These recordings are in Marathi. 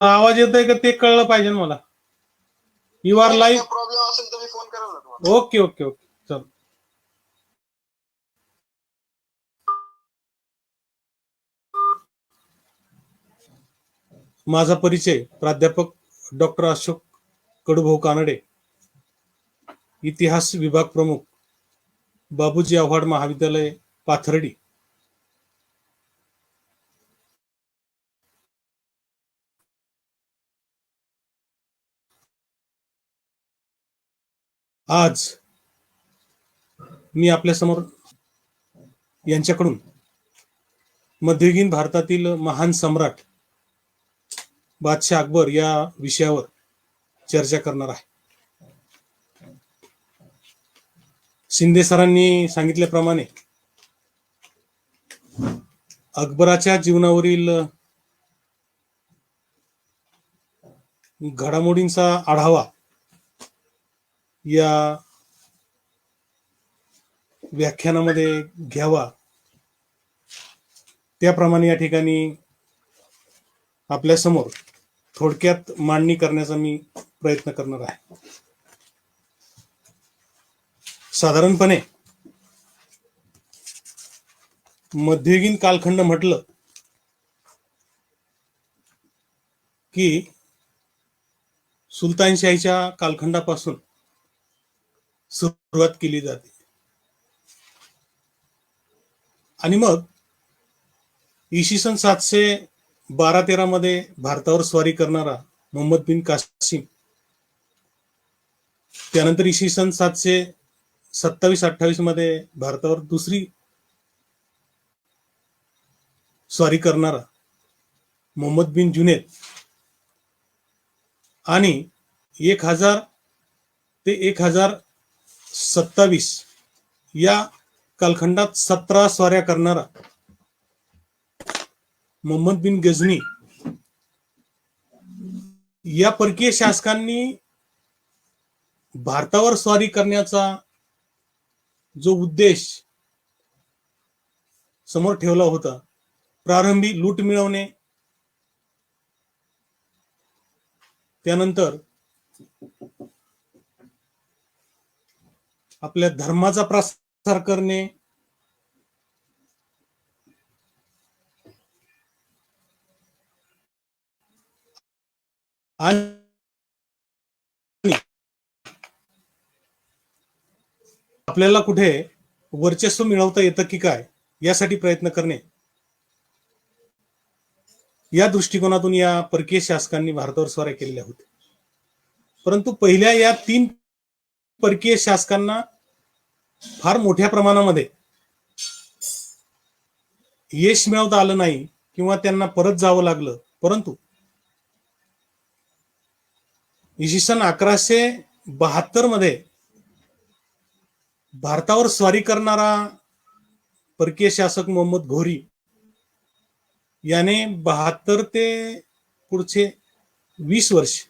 आवाज येतोय का ते कळलं पाहिजे मला. You R live. प्रॉब्लेम असेल तर मी फोन करेल ना तुम्हाला. ओके ओके ओके चल. माझा परिचय प्राध्यापक डॉक्टर अशोक कडूभाऊ कानडे, इतिहास विभाग प्रमुख, बाबूजी आव्हाड महाविद्यालय पाथर्डी. आज मी आपल्या समोर यांच्याकडून मध्ययुगीन भारतातील महान सम्राट बादशाह अकबर या विषयावर चर्चा करणार आहे. शिंदे सरांनी सांगितल्याप्रमाणे अकबराच्या जीवनावरील घडामोडींचा आढावा या व्याख्यानामध्ये घ्यावा, त्याप्रमाणे या ठिकाणी आपल्या समोर थोडक्यात मांडणी करण्याचा मी प्रयत्न करणार आहे. साधारणपणे मध्ययुगीन कालखंड म्हटलं की सुलतानशाहीच्या कालखंडापासून सुरुवात केली जाते आणि मग इसवी सन 712-13 मध्ये भारतावर स्वारी करणारा मोहम्मद बिन कासिम, त्यानंतर इसवी सन 727-28 मध्ये भारतावर दुसरी स्वारी करणारा मोहम्मद बिन जुनैद, आणि 1000 ते 1027 या कालखंडात 17 स्वाऱ्या करणारा मोहम्मद बिन गझनी, या परकीय शासकांनी भारतावर स्वारी करण्याचा जो उद्देश समोर ठेवला होता, प्रारंभी लूट मिळवणे, त्यानंतर आपल्या धर्माचा प्रसार करणे, आणि आपल्याला कुठे वर्चस्व मिळवता येतं की काय यासाठी प्रयत्न करणे, या दृष्टिकोनातून या परकीय शासकांनी भारतावर स्वाऱ्या केलेल्या होत्या. परंतु पहिल्या या 3 परकीय शासकांना फार मोठ्या प्रमाणामध्ये यश मिळवता आलं नाही किंवा त्यांना परत जावं लागलं. परंतु इसवी सन 1172 मध्ये भारतावर स्वारी करणारा परकीय शासक मोहम्मद घोरी याने 72 ते पुढचे 20 वर्ष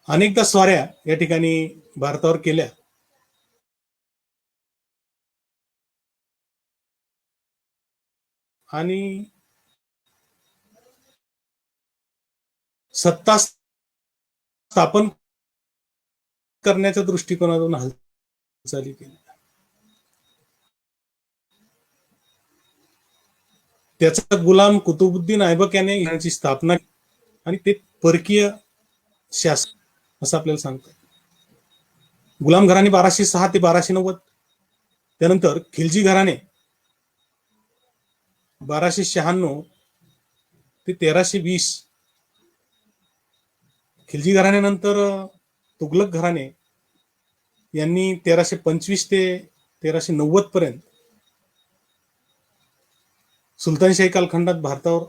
अनेकदा स्वाऱ्या या ठिकाणी भारतावर केल्या आणि सत्ता स्थापन करण्याच्या दृष्टिकोनातून हालचाली केल्या. त्याचा गुलाम कुतुबुद्दीन ऐबक याने यांची स्थापना आणि ते परकीय शासक असं आपल्याला सांगतात. गुलाम घराणे 1206 ते 1290, त्यानंतर खिलजी घराणे 1296 ते 1320, खिलजी घराण्यानंतर तुगलक घराणे यांनी 1325 ते 1390 पर्यंत सुलतानशाही कालखंडात भारतावर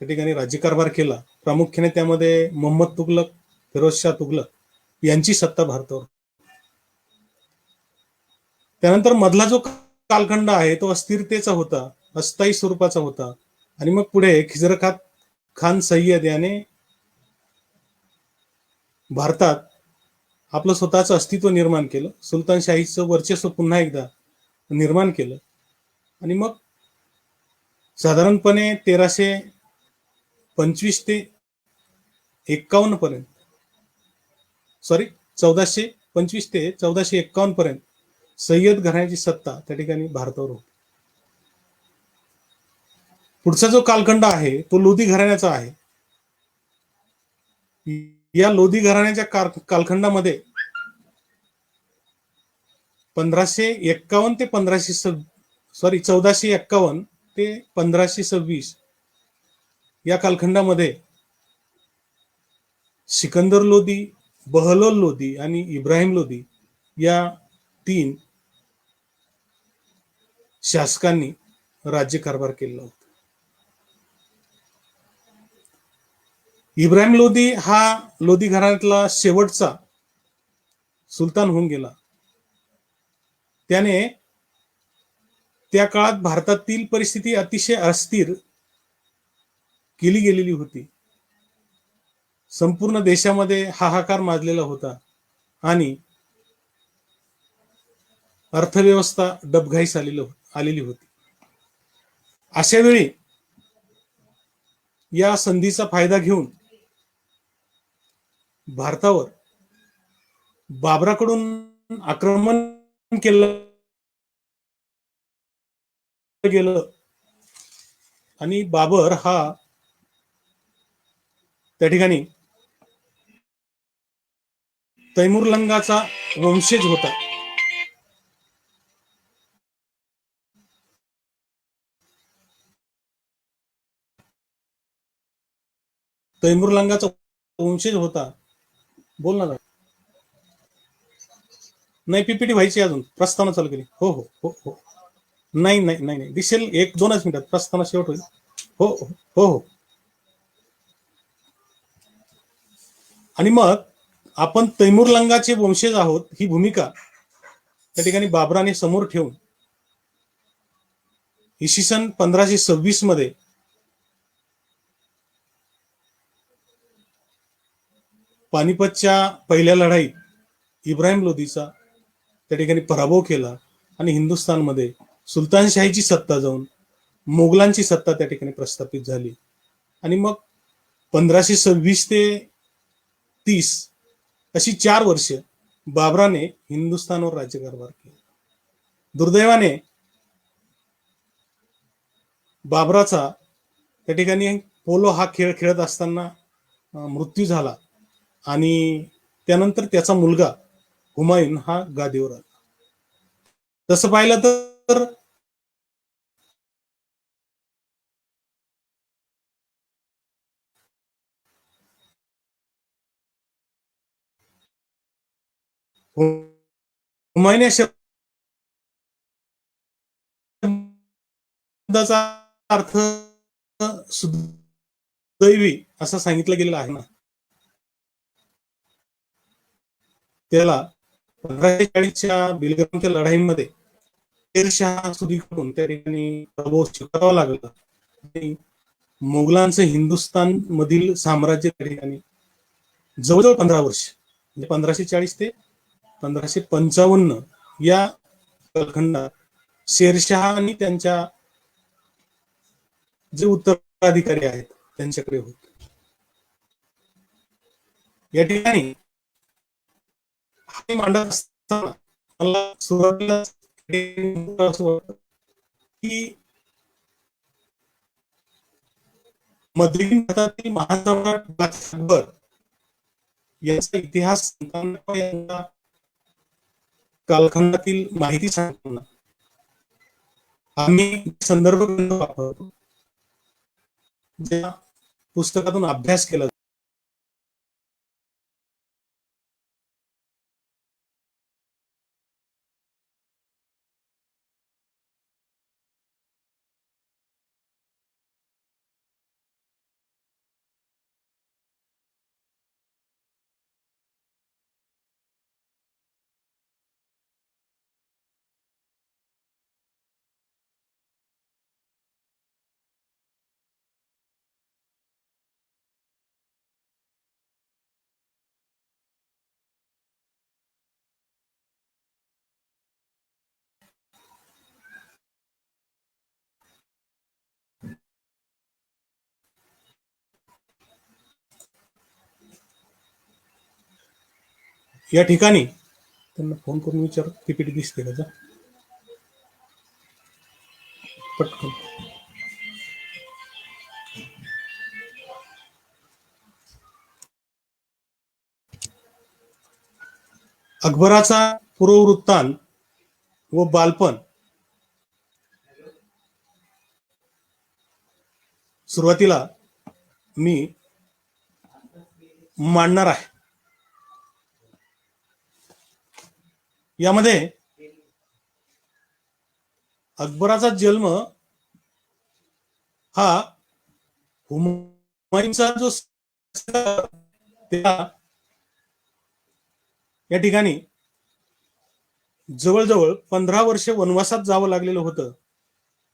त्या ठिकाणी राज्यकारभार केला. प्रामुख्याने त्यामध्ये मोहम्मद तुगलक, फिरोजशाह तुगलक यांची सत्ता भारतावर. त्यानंतर मधला जो कालखंड आहे तो अस्थिरतेचा होता, अस्थायी स्वरूपाचा होता, आणि मग पुढे खिजर खान सय्यद याने भारतात आपलं स्वतःचं अस्तित्व निर्माण केलं, सुलतानशाहीचं वर्चस्व पुन्हा एकदा निर्माण केलं, आणि मग साधारणपणे 1325 ते 51 पर्यंत, सॉरी 1425 ते 1451 पर्यंत सय्यद घराण्याची सत्ता त्या ठिकाणी भारतावर होती. पुढचा जो कालखंड आहे तो लोधी घराण्याचा आहे. या लोधी घराण्याच्या कालखंडामध्ये 1551 ते 1451 ते 1526 या कालखंडामध्ये सिकंदर लोधी, बहलोल लोधी आणि इब्राहिम लोधी या 3 शासकांनी राज्यकारभार केला होता. इब्राहिम लोधी हा लोधी घराण्यातला शेवटचा सुलतान होऊन गेला. त्याने त्या काळात भारतातील परिस्थिती अतिशय अस्थिर केली गेलेली होती. संपूर्ण देशामध्ये हाहाकार माजलेला होता आणि अर्थव्यवस्था डबघाईस आलेली होती. अशा वेळी या संधीचा फायदा घेऊन भारतावर बाबराकडून आक्रमण केलं गेलं आणि बाबर हा त्या ठिकाणी तैमुरलंगाचा वंशज होता. तैमुरलंगाचा वंशज होता. बोल ना. नाही, पीपीटी व्हायची अजून, प्रस्तावना चालू केली. हो हो हो हो. नाही नाही नाही नाही, दिसेल 1-2च मिनिटात, प्रस्तावना शेवट होईल. हो हो हो हो. आणि मग आपण तैमुरलंगाचे वंशज आहोत ही भूमिका त्या ठिकाणी बाबराने समोर ठेवून इसवी सन 1526 मध्ये पानिपतच्या पहिल्या लढाईत इब्राहिम लोधीचा त्या ठिकाणी पराभव केला आणि हिंदुस्थानमध्ये सुलतानशाहीची सत्ता जाऊन मोगलांची सत्ता त्या ठिकाणी प्रस्थापित झाली. आणि मग 1526 ते 30 अशी 4 वर्ष बाबराने हिंदुस्थानवर राज्यकारभार केला. दुर्दैवाने बाबराचा त्या ठिकाणी पोलो हा खेळ खेळत असताना मृत्यू झाला आणि त्यानंतर त्याचा मुलगा हुमायून हा गादीवर आला. तसं पाहिलं तर हुमायून या शब्दाचा अर्थ सुदैवी असं सांगितलं गेलेलं आहे ना. त्याला 1540च्या बिलग्रामच्या लढाईमध्ये शेरशाह सुरीकडून त्या ठिकाणी प्रभाव स्वीकारावा लागला आणि मोगलांचं हिंदुस्थान मधील साम्राज्य त्या ठिकाणी जवळजवळ 15 वर्ष, म्हणजे 1540 ते 1555 या कालखंडात शेरशाह आणि त्यांच्या जे उत्तराधिकारी आहेत त्यांच्याकडे होते. या ठिकाणी मांडत असताना मला सुरुवातीला असं वाटतं की मध्ययुगीन भारतातील महासम्राट अकबर यांचा इतिहास यांच्या कालखंडातील माहिती सांगताना आम्ही संदर्भ वापरतो, ज्या पुस्तकातून अभ्यास केला या ठिकाणी त्यांना फोन करून विचार पीपीटी दिसते का पटकन. अकबराचा पूर्ववृत्तांत व बालपण सुरुवातीला मी मांडणार आहे. यामध्ये अकबराचा जन्म हा हुमायूनचा जो या ठिकाणी जवळजवळ 15 वर्ष वनवासात जावं लागलेलं होतं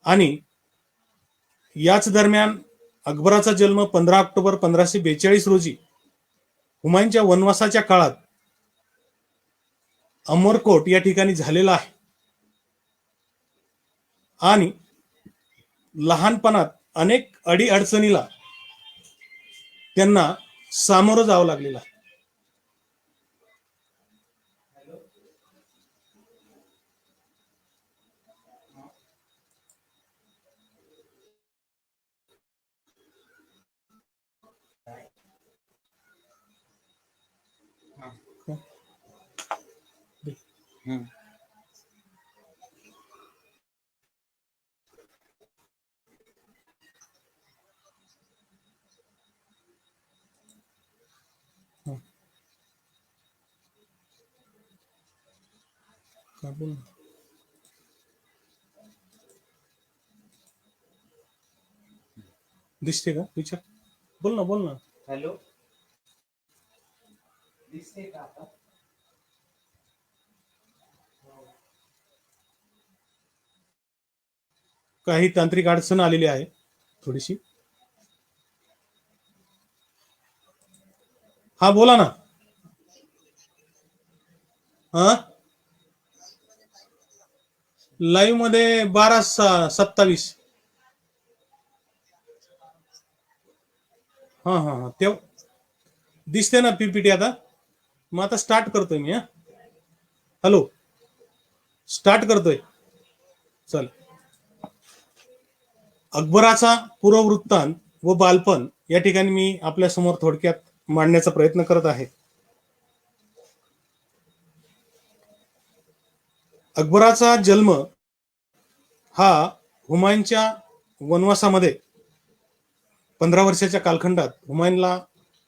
आणि याच दरम्यान अकबराचा जन्म 15 ऑक्टोबर 1542 रोजी हुमायूनच्या वनवासाच्या काळात अमरकोट या ठिकाणी झालेला आहे आणि लहानपणात अनेक अडीअडचणीला त्यांना सामोरं जावं लागलेलं आहे. दिसते का विचार बोल ना. हॅलो, दिसते का आता? काही तांत्रिक अडचण आलेली आहे थोडीशी. हा बोला ना. हा लाईव्ह मध्ये 12:27. हा ते दिसते ना पीपीटी. आता मग आता स्टार्ट करतोय मी. हॅलो, स्टार्ट करतोय. चल. अकबराचा पूर्ववृत्तांत व बालपण या ठिकाणी मी आपल्या समोर थोडक्यात मांडण्याचा प्रयत्न करत आहे. अकबराचा जन्म हा हुमायूनच्या वनवासामध्ये 15 वर्षाच्या कालखंडात हुमायूनला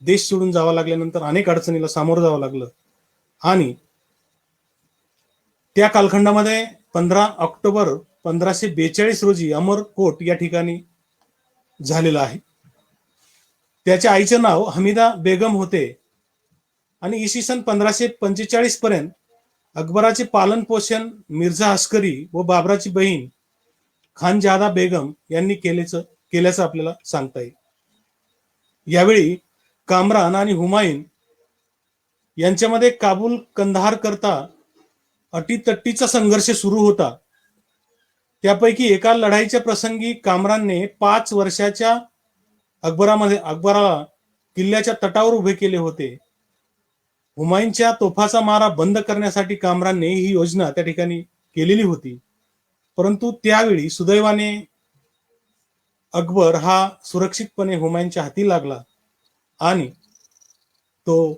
देश सोडून जावं लागल्यानंतर अनेक अडचणीला सामोरं जावं लागलं आणि त्या कालखंडामध्ये 15 ऑक्टोबर 1542 रोजी अमरकोट या ठिकाणी झालेलं आहे. त्याच्या आईचे नाव हमीदा बेगम होते आणि इसवी सन 1545 पर्यंत अकबराचे पालन पोषण मिर्झा अस्करी व बाबराची बहीण खानजादा बेगम यांनी केल्याचं आपल्याला सांगता येईल. यावेळी कामरान आणि हुमायून यांच्यामध्ये काबूल कंधार करता अटीतट्टीचा संघर्ष सुरू होता. त्यापैकी एका लढाईच्या प्रसंगी कामरानने 5 वर्षाच्या अकबराला किल्ल्याच्या तटावर उभे केले होते. हुमायूनच्या तोफाचा मारा बंद करण्यासाठी कामरानने ही योजना त्या ठिकाणी केलेली होती. परंतु त्यावेळी सुदैवाने अकबर हा सुरक्षितपणे हुमायूनच्या हाती लागला आणि तो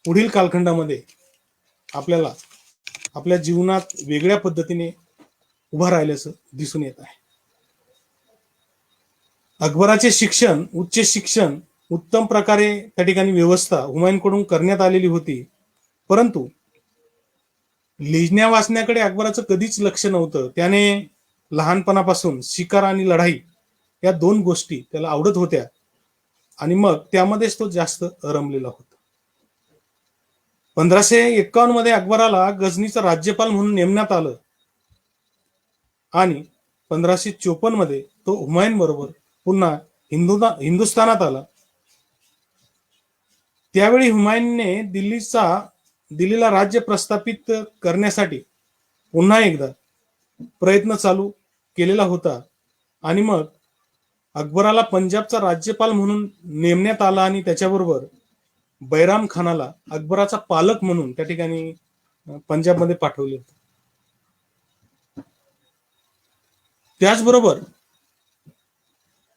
पुढील कालखंडामध्ये आपल्याला आपल्या जीवनात वेगळ्या पद्धतीने उभा राहिल्याचं दिसून येत आहे. अकबराचे शिक्षण, उच्च शिक्षण उत्तम प्रकारे त्या ठिकाणी व्यवस्था हुमायूनकडून करण्यात आलेली होती. परंतु लिहिण्या वाचण्याकडे अकबराचं कधीच लक्ष नव्हतं. त्याने लहानपणापासून शिकार आणि लढाई या 2 गोष्टी त्याला आवडत होत्या आणि मग त्यामध्येच तो जास्त रमलेला होता. 1551 मध्ये अकबराला गझनीचा राज्यपाल म्हणून नेमण्यात आलं आणि 1554 मध्ये तो हुमायून बरोबर पुन्हा हिंदुस्थानात आला. त्यावेळी हुमायूनने दिल्लीला राज्य प्रस्थापित करण्यासाठी पुन्हा एकदा प्रयत्न चालू केलेला होता आणि मग अकबराला पंजाबचा राज्यपाल म्हणून नेमण्यात आला आणि त्याच्याबरोबर बैराम खानाला अकबराचा पालक म्हणून त्या ठिकाणी पंजाबमध्ये पाठवले होते. त्याचबरोबर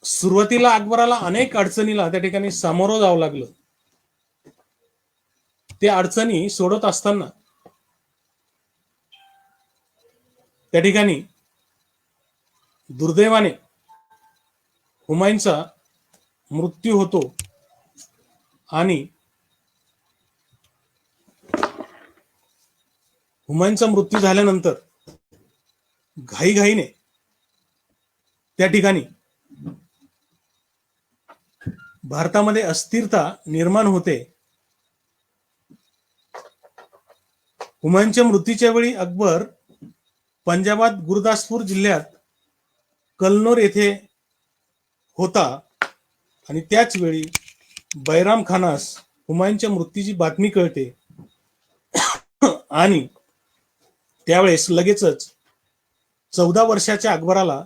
सुरुवातीला अकबराला अनेक अडचणीला त्या ठिकाणी सामोरं जावं लागलं. त्या अडचणी सोडत असताना त्या ठिकाणी दुर्दैवाने हुमायूनचा मृत्यू होतो आणि हुमायूनचा मृत्यू झाल्यानंतर घाईघाईने त्या ठिकाणी भारतामध्ये अस्थिरता निर्माण होते. हुमायूनच्या मृत्यूच्या वेळी अकबर पंजाबात गुरदासपूर जिल्ह्यात कलनौर येथे होता आणि त्याच वेळी बैराम खानास हुमायूनच्या मृत्यूची बातमी कळते आणि त्यावेळेस लगेचच 14 वर्षाच्या अकबराला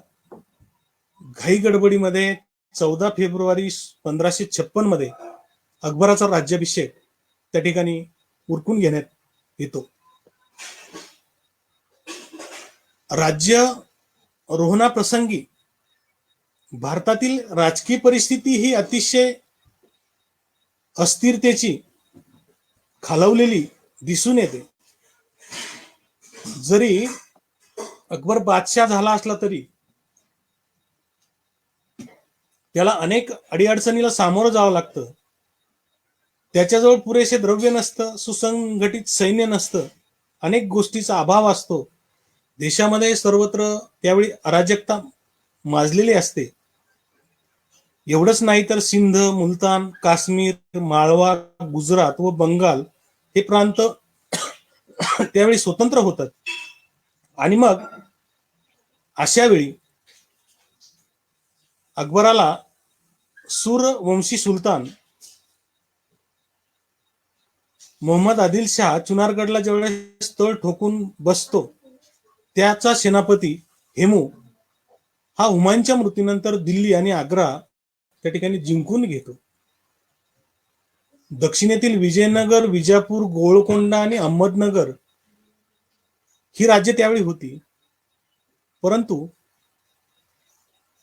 घाई गडबडीमध्ये 14 फेब्रुवारी 1556 मध्ये अकबराचा राज्याभिषेक त्या ठिकाणी उरकून घेण्यात येतो. राज्य रोहणाप्रसंगी भारतातील राजकीय परिस्थिती ही अतिशय अस्थिरतेची खालवलेली दिसून येते. जरी अकबर बादशाह झाला असला तरी त्याला अनेक अडीअडचणीला सामोरं जावं लागतं. त्याच्याजवळ पुरेसे द्रव्य नसतं, सुसंघटित सैन्य नसतं, अनेक गोष्टीचा अभाव असतो. देशामध्ये सर्वत्र त्यावेळी अराजकता माजलेली असते. एवढंच नाही तर सिंध, मुलतान, काश्मीर, माळवा, गुजरात व बंगाल हे प्रांत त्यावेळी स्वतंत्र होतात. आणि मग अशा वेळी अकबराला सूरवंशी सुलतान मोहम्मद आदिल शाह चुनारगडला ज्यावेळेस तळ ठोकून बसतो, त्याचा सेनापती हेमू हा हुमायूनच्या मृत्यूनंतर दिल्ली आणि आग्रा त्या ठिकाणी जिंकून घेतो. दक्षिणेतील विजयनगर, विजापूर, गोळकोंडा आणि अहमदनगर ही राज्य त्यावेळी होती. परंतु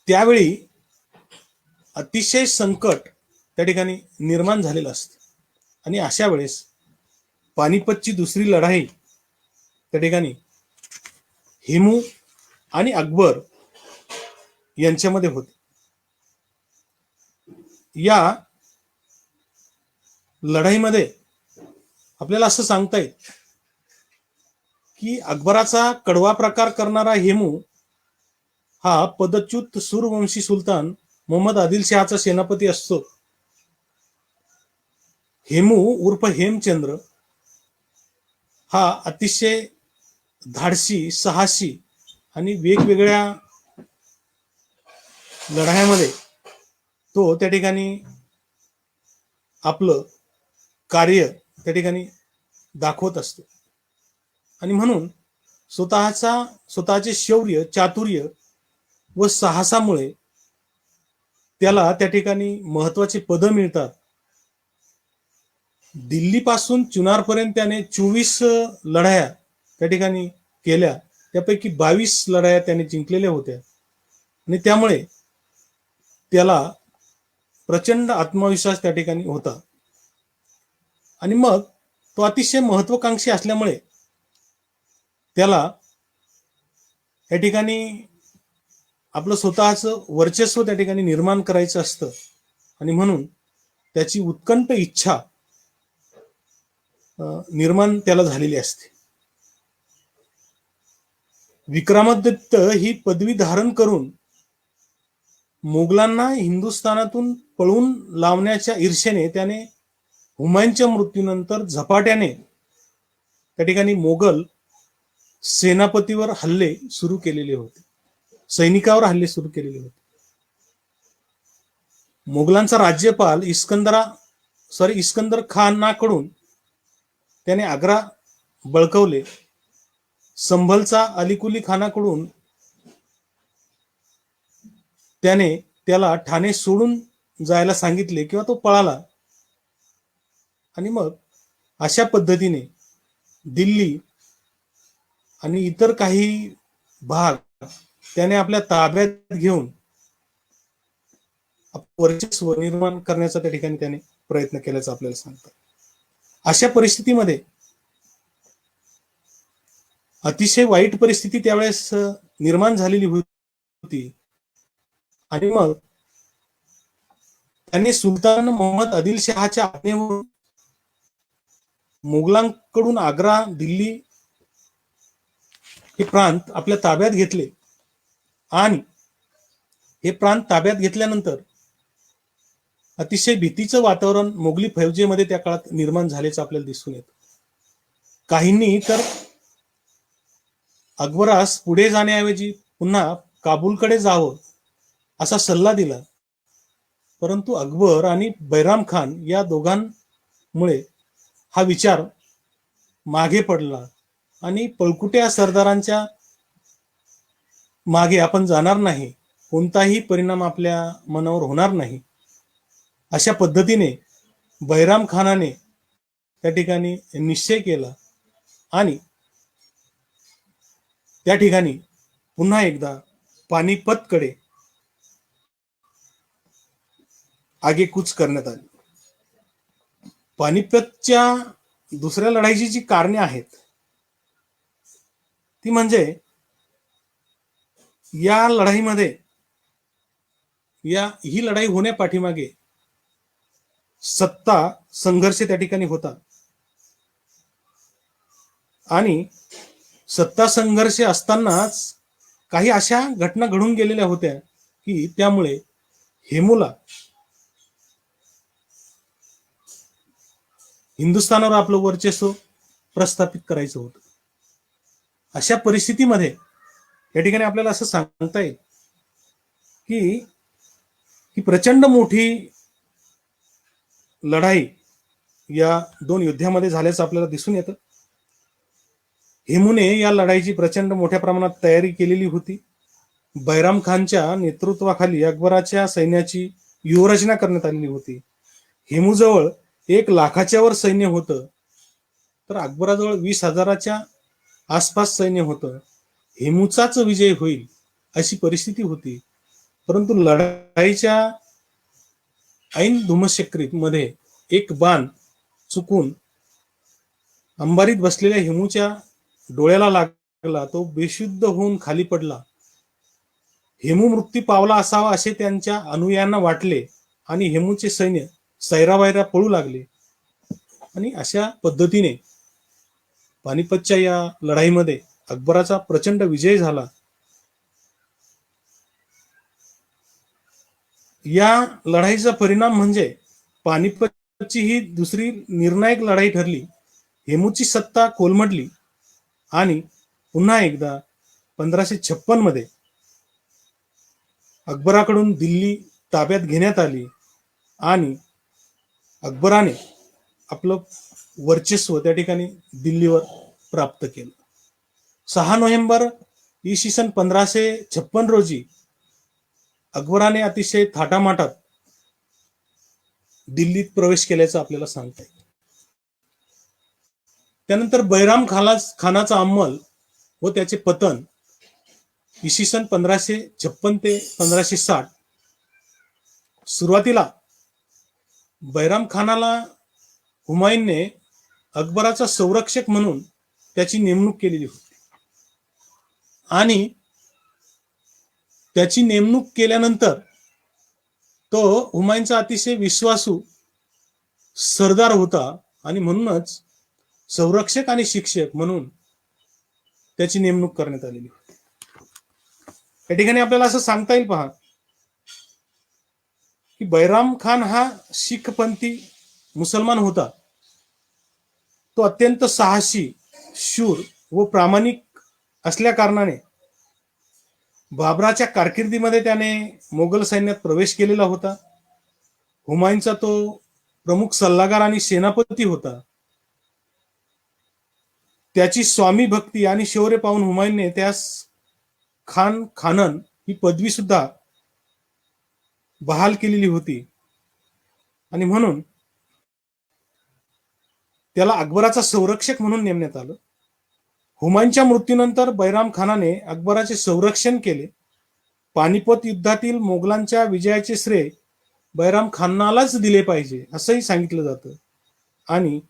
त्यावेळी अतिशय संकट त्या ठिकाणी निर्माण झालेलं असतं आणि अशा वेळेस पानिपतची दुसरी लढाई त्या ठिकाणी हेमू आणि अकबर यांच्यामध्ये होते. या लढाईमध्ये आपल्याला असं सांगता येईल की अकबराचा कडवा प्रकार करणारा हेमू हा पदच्युत सूरवंशी सुलतान मोहम्मद आदिल शहाचा सेनापती असतो. हेमू उर्फ हेमचंद्र हा अतिशय धाडसी, साहसी आणि वेगवेगळ्या लढायांमध्ये तो त्या ठिकाणी आपलं कार्य त्या ठिकाणी दाखवत असतो आणि म्हणून स्वतःचे शौर्य, चातुर्य व साहसामुळे त्याला त्या ठिकाणी महत्वाची पदं मिळतात. दिल्लीपासून चुनारपर्यंत त्याने 24 लढाया त्या ठिकाणी केल्या. त्यापैकी 22 लढाया त्याने जिंकलेल्या होत्या आणि त्यामुळे त्याला प्रचंड आत्मविश्वास त्या ठिकाणी होता. आणि मग तो अतिशय महत्वाकांक्षी असल्यामुळे त्याला या ठिकाणी आपलं स्वतःचं वर्चस्व त्या ठिकाणी निर्माण करायचं असतं आणि म्हणून त्याची उत्कंठ इच्छा निर्माण त्याला झालेली असते. विक्रमादित्य ही पदवी धारण करून मोगलांना हिंदुस्थानातून पळून लावण्याच्या ईर्षेने त्याने हुमायूनच्या मृत्यूनंतर झपाट्याने त्या ठिकाणी मोगल सेनापतीवर हल्ले सुरू केलेले होते, सैनिकावर हल्ले सुरू केलेले होते. मोगलांचा राज्यपाल इस्कंदर खानाकडून त्याने आग्रा बळकवले. संभलचा अलीकुली खानाकडून त्याने त्याला ठाणे सोडून जायला सांगितले किंवा तो पळाला आणि मग अशा पद्धतीने दिल्ली आणि इतर काही भाग त्याने आपल्या ताब्यात घेऊन वर्चस्व निर्माण करण्याचा त्या ठिकाणी त्याने प्रयत्न केल्याचं आपल्याला सांगतात. अशा परिस्थितीमध्ये अतिशय वाईट परिस्थिती त्यावेळेस निर्माण झालेली होती आणि मग त्यांनी सुलतान मोहम्मद आदिलशहाच्या आज्ञेवरून मुघलांकडून आग्रा, दिल्ली हे प्रांत आपल्या ताब्यात घेतले आणि हे प्रांत ताब्यात घेतल्यानंतर अतिशय भीतीचं वातावरण मोगली फौजेमध्ये त्या काळात निर्माण झाल्याचं आपल्याला दिसून येतं. काहींनी तर अकबरास पुढे जाण्याऐवजी पुन्हा काबूलकडे जावं असा सल्ला दिला, परंतु अकबर आणि बैराम खान या दोघांमुळे हा विचार मागे पडला आणि पळकुट्या सरदारांच्या मागे आपण जाणार नाही, कोणताही परिणाम आपल्या मनावर होणार नाही, अशा पद्धतीने बैराम खानाने त्या ठिकाणी निश्चय केला आणि त्या ठिकाणी पुन्हा एकदा पानिपतकडे आगेकूच करण्यात आली. पानिपतच्या दुसऱ्या लढाईची जी कारणे आहेत ती म्हणजे या लढाईमध्ये ही लढाई होण्यापाठीमागे सत्ता संघर्ष त्या ठिकाणी होता आणि सत्ता संघर्ष असतानाच काही अशा घटना घडून गेलेल्या होत्या की त्यामुळे हेमूला हिंदुस्थानावर आपलं वर्चस्व प्रस्थापित करायचं होतं. अशा परिस्थितीमध्ये या ठिकाणी आपल्याला असं सांगता येईल की ही प्रचंड मोठी लढाई या दोन युद्धामध्ये झाल्याचं आपल्याला दिसून येतं. हेमूने या लढाईची प्रचंड मोठ्या प्रमाणात तयारी केलेली होती. बैराम खानच्या नेतृत्वाखाली अकबराच्या सैन्याची व्यूहरचना करण्यात आलेली होती. हेमूजवळ 1,00,000च्या वर सैन्य होतं, तर अकबराजवळ 20,000च्या आसपास सैन्य होतं. हेमूचाच विजय होईल अशी परिस्थिती होती, परंतु लढाईच्या ऐन धुमश्चक्रीत मध्ये एक बाण चुकून अंबारीत बसलेल्या हेमूच्या डोळ्याला लागला. तो बेशुद्ध होऊन खाली पडला. हेमू मृत्यू पावला असावा असे त्यांच्या अनुयायांना वाटले आणि हेमूचे सैन्य सैरावैरा पळू लागले आणि अशा पद्धतीने पानिपतच्या या लढाईमध्ये अकबराचा प्रचंड विजय झाला. या लढाईचा परिणाम म्हणजे पानिपतची ही दुसरी निर्णायक लढाई ठरली. हेमूची सत्ता कोलमडली आणि पुन्हा एकदा 1556 मध्ये अकबराकडून दिल्ली ताब्यात घेण्यात आली आणि अकबराने आपलं वर्चस्व त्या ठिकाणी दिल्लीवर प्राप्त केलं. 6 नोव्हेंबर इसवी सन 1556 रोजी अकबराने अतिशय थाटामाटात दिल्लीत प्रवेश केल्याचं आपल्याला सांगता येईल. त्यानंतर बैराम खानाचा अंमल व त्याचे पतन इसवी सन 1556 ते 1560. सुरुवातीला बैराम खानाला हुमायूनने अकबराचा संरक्षक म्हणून त्याची नेमणूक केलेली होती आणि त्याची नेमणूक केल्यानंतर तो हुमायूनचा अतिशय विश्वासू सरदार होता आणि म्हणूनच संरक्षक आणि शिक्षक म्हणून त्याची नेमणूक करण्यात आलेली होती. या ठिकाणी आपल्याला असं सांगता येईल पहा की बैराम खान हा शीखपंथी मुसलमान होता. तो अत्यंत साहसी, शूर व प्रामाणिक असल्या कारणाने बाबराच्या कारकिर्दीमध्ये त्याने मोगल सैन्यात प्रवेश केलेला होता. हुमायूनचा तो प्रमुख सल्लागार आणि सेनापती होता. त्याची स्वामी भक्ती आणि शौर्य पाहून हुमायूनने त्यास खानन ही पदवी सुद्धा बहाल केलेली होती आणि म्हणून त्याला अकबराचा संरक्षक म्हणून नेमण्यात आलं. हुमायूनच्या मृत्यूनंतर बैराम खानाने अकबराचे संरक्षण केले. पानिपत युद्धातील मोगलांच्या विजयाचे श्रेय बैराम खानालाच दिले पाहिजे असंही सांगितलं जातं. आणि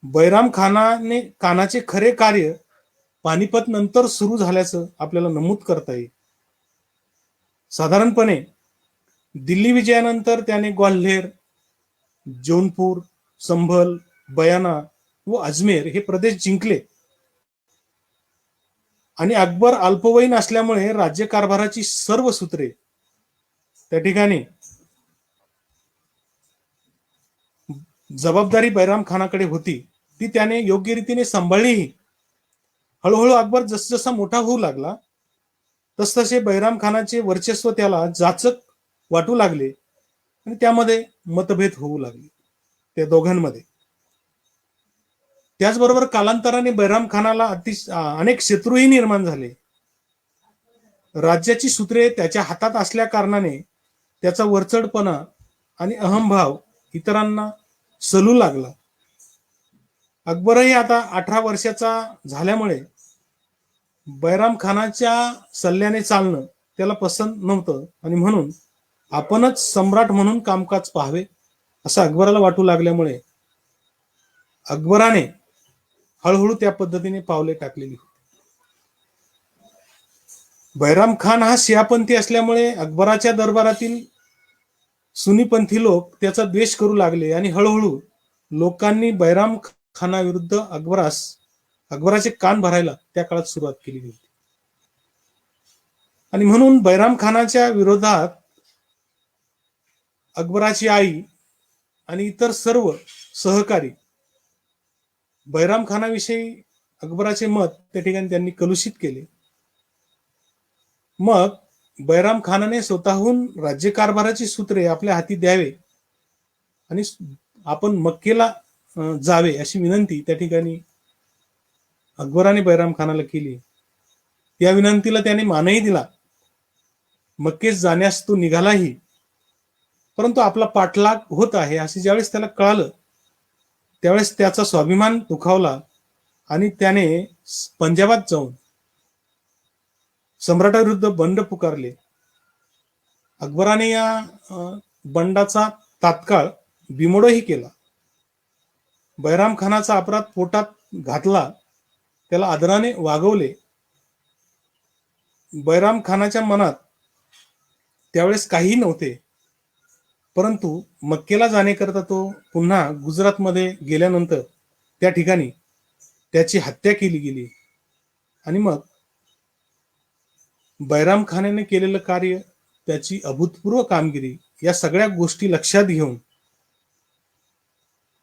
बैराम खानाचे खरे कार्य पानिपत नंतर सुरू झाल्याचं आपल्याला नमूद करता येईल. साधारणपणे दिल्ली विजयानंतर त्याने ग्वाल्हेर, जौनपूर, संभल, बयाना व अजमेर हे प्रदेश जिंकले. आणि अकबर अल्पवयीन असल्यामुळे राज्यकारभाराची सर्व सूत्रे त्या ठिकाणी जबाबदारी बैराम खानाकडे होती, ती त्याने योग्य रीतीने सांभाळलीही. हळूहळू अकबर जसजसा मोठा होऊ लागला तसतसे बैराम खानाचे वर्चस्व त्याला जाचक वाटू लागले आणि त्यामध्ये मतभेद होऊ लागले त्या दोघांमध्ये. त्याचबरोबर कालांतराने बैराम खानाला अनेक शत्रूही निर्माण झाले. राज्याची सूत्रे त्याच्या हातात असल्या कारणाने त्याचा वरचढपणा आणि अहंभाव इतरांना सलू लागला. अकबरही आता 18 वर्षाचा झाल्यामुळे बैराम खानाच्या सल्ल्याने चालणं त्याला पसंत नव्हतं आणि म्हणून आपणच सम्राट म्हणून कामकाज पाहावे असं अकबराला वाटू लागल्यामुळे अकबराने हळूहळू त्या पद्धतीने पावले टाकलेली होती. बैराम खान हा शियापंथी असल्यामुळे अकबराच्या दरबारातील सुन्नीपंथी लोक त्याचा द्वेष करू लागले आणि हळूहळू लोकांनी बैराम खानाविरुद्ध अकबराचे कान भरायला त्या काळात सुरुवात केली होती. आणि म्हणून बैराम खानाच्या विरोधात अकबराची आई आणि इतर सर्व सहकारी बैराम खानाविषयी अकबराचे मत त्या ठिकाणी त्यांनी कलुषित केले. मग बैराम खानाने स्वतःहून राज्यकारभाराची सूत्रे आपल्या हाती द्यावे आणि आपण मक्केला जावे अशी विनंती त्या ठिकाणी अकबराने बैराम खानाला केली. या विनंतीला त्याने मानही दिला. मक्केस जाण्यास तो निघालाही, परंतु आपला पाठलाग होत आहे असे ज्यावेळेस त्याला कळालं त्यावेळेस त्याचा स्वाभिमान दुखावला आणि त्याने पंजाबात जाऊन सम्राटाविरुद्ध बंड पुकारले. अकबराने या बंडाचा तात्काळ बिमोडही केला. बैराम खानाचा अपराध पोटात घातला, त्याला आदराने वागवले. बैराम खानाच्या मनात त्यावेळेस काहीही नव्हते, परंतु मक्केला जाण्याकरता तो पुन्हा गुजरातमध्ये गेल्यानंतर त्या ठिकाणी त्याची हत्या केली गेली. आणि मग बैराम खानाने केलेलं कार्य, त्याची अभूतपूर्व कामगिरी या सगळ्या गोष्टी लक्षात घेऊन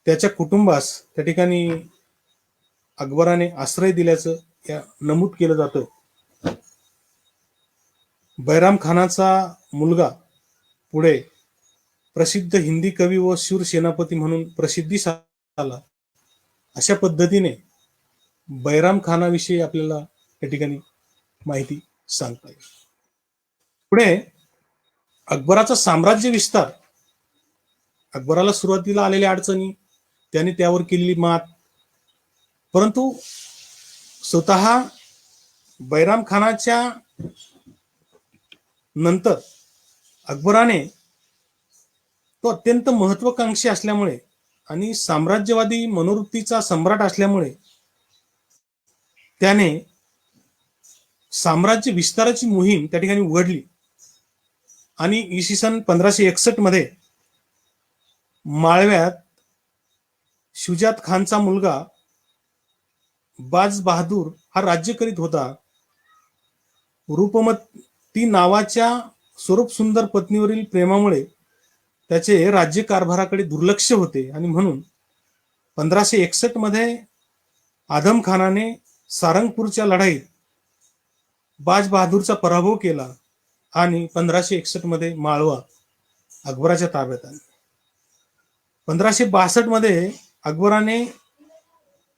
त्याच्या कुटुंबास त्या ठिकाणी अकबराने आश्रय दिल्याचं या नमूद केलं जातं. बैराम खानाचा मुलगा पुढे प्रसिद्ध हिंदी कवी व शूर सेनापती म्हणून प्रसिद्धीस आला. अशा पद्धतीने बैराम खानाविषयी आपल्याला या ठिकाणी माहिती सांगता येईल. पुढे अकबराचा साम्राज्य विस्तार. अकबराला सुरुवातीला आलेल्या अडचणी, त्याने त्यावर केलेली मात, परंतु स्वतः बैराम खानाच्या नंतर अकबराने, तो अत्यंत महत्वाकांक्षी असल्यामुळे आणि साम्राज्यवादी मनोवृत्तीचा सम्राट असल्यामुळे त्याने साम्राज्य विस्ताराची मोहीम त्या ठिकाणी उघडली. आणि इसवी सन 1561 मध्ये माळव्यात शुजात खानचा मुलगा बाज बहादूर हा राज्य करीत होता. रूपमती नावाच्या स्वरूप सुंदर पत्नीवरील प्रेमामुळे त्याचे राज्य कारभाराकडे दुर्लक्ष होते आणि म्हणून 1561 मध्ये आदम खानाने सारंगपूरच्या लढाईत बाज बहादूरचा पराभव केला आणि 1561 मध्ये माळवा अकबराच्या ताब्यात आली. 1562 मध्ये अकबराने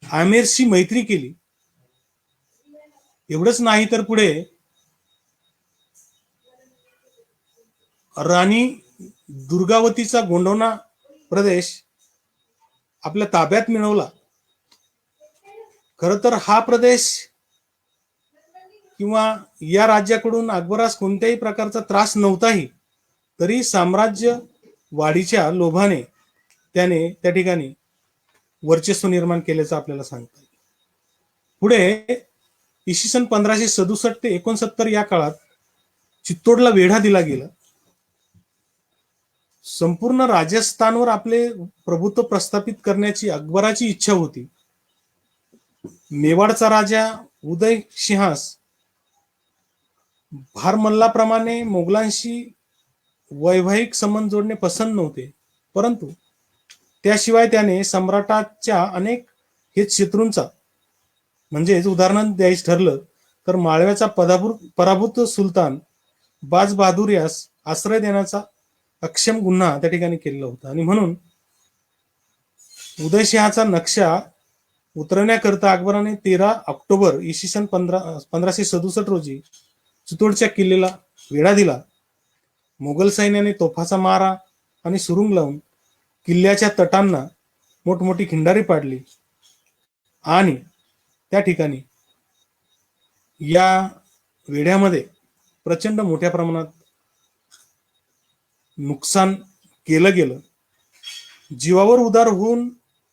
आमेरशी मैत्री केली. एवढंच नाही तर पुढे राणी दुर्गावतीचा गोंडवना प्रदेश आपल्या ताब्यात मिळवला खरं तर हा प्रदेश किंवा या राज्याकडून अकबरास कोणत्याही प्रकारचा त्रास नव्हताही, तरी साम्राज्य वाढीच्या लोभाने त्याने त्या ठिकाणी वर्चस्व निर्माण केल्याचं आपल्याला सांगता येईल. पुढे इसवी सन 1567 ते 69 या काळात चित्तोडला वेढा दिला गेला. संपूर्ण राजस्थानवर आपले प्रभुत्व प्रस्थापित करण्याची अकबराची इच्छा होती. मेवाडचा राजा उदय सिंहास भारमल्लाप्रमाणे मोगलांशी वैवाहिक संबंध जोडणे पसंत नव्हते, परंतु त्याशिवाय त्याने सम्राटाच्या अनेक हित शत्रूंचा, म्हणजेच उदाहरण द्यायचं ठरलं तर माळव्याचा पराभूत सुलतान बाज बहादूर यास आश्रय देण्याचा अक्षम गुन्हा त्या ठिकाणी केलेला होता. आणि म्हणून उदयसिंहाचा नक्षा उतरवण्याकरता अकबराने 13 ऑक्टोबर इसवी सन 1567 रोजी चित्तोडच्या किल्ल्याला वेढा दिला. मोगल सैन्याने तोफाचा मारा आणि सुरुंग लावून किल्ल्याच्या तटांना मोठमोठी खिंडारी पाडली आणि त्या ठिकाणी या वेढ्यामध्ये प्रचंड मोठ्या प्रमाणात नुकसान केलं गेलं. जीवावर उदार होऊन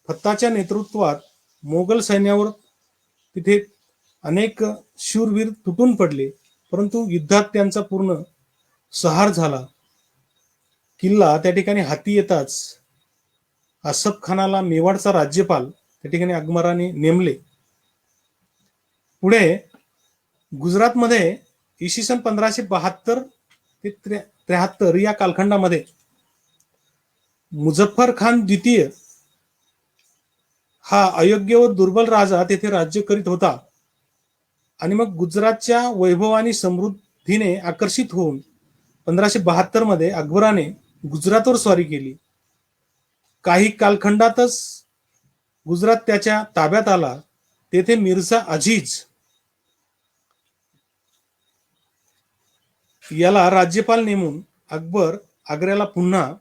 फत्ताच्या नेतृत्वात मोगल सैन्यावर तिथे अनेक शूरवीर तुटून पडले, परंतु युद्धात त्यांचा पूर्ण संहार झाला. किल्ला त्या ठिकाणी हाती येताच आसफ खानाला मेवाडचा राज्यपाल त्या ठिकाणी अकबराने नेमले. पुढे गुजरातमध्ये इसवी सन 1572 ते 73 या कालखंडामध्ये मुझफ्फर खान द्वितीय हा अयोग्य व दुर्बल राजा तेथे राज्य करीत होता. आणि मग गुजरातच्या वैभव आणि समृद्धीने आकर्षित होऊन 1572 मध्ये अकबराने गुजरातवर स्वारी केली. काही कालखंडातच गुजरात त्याच्या ताब्यात आला. तेथे मिर्झा अजीज याला राज्यपाल नेमून अकबर आग्र्याला पुन्हा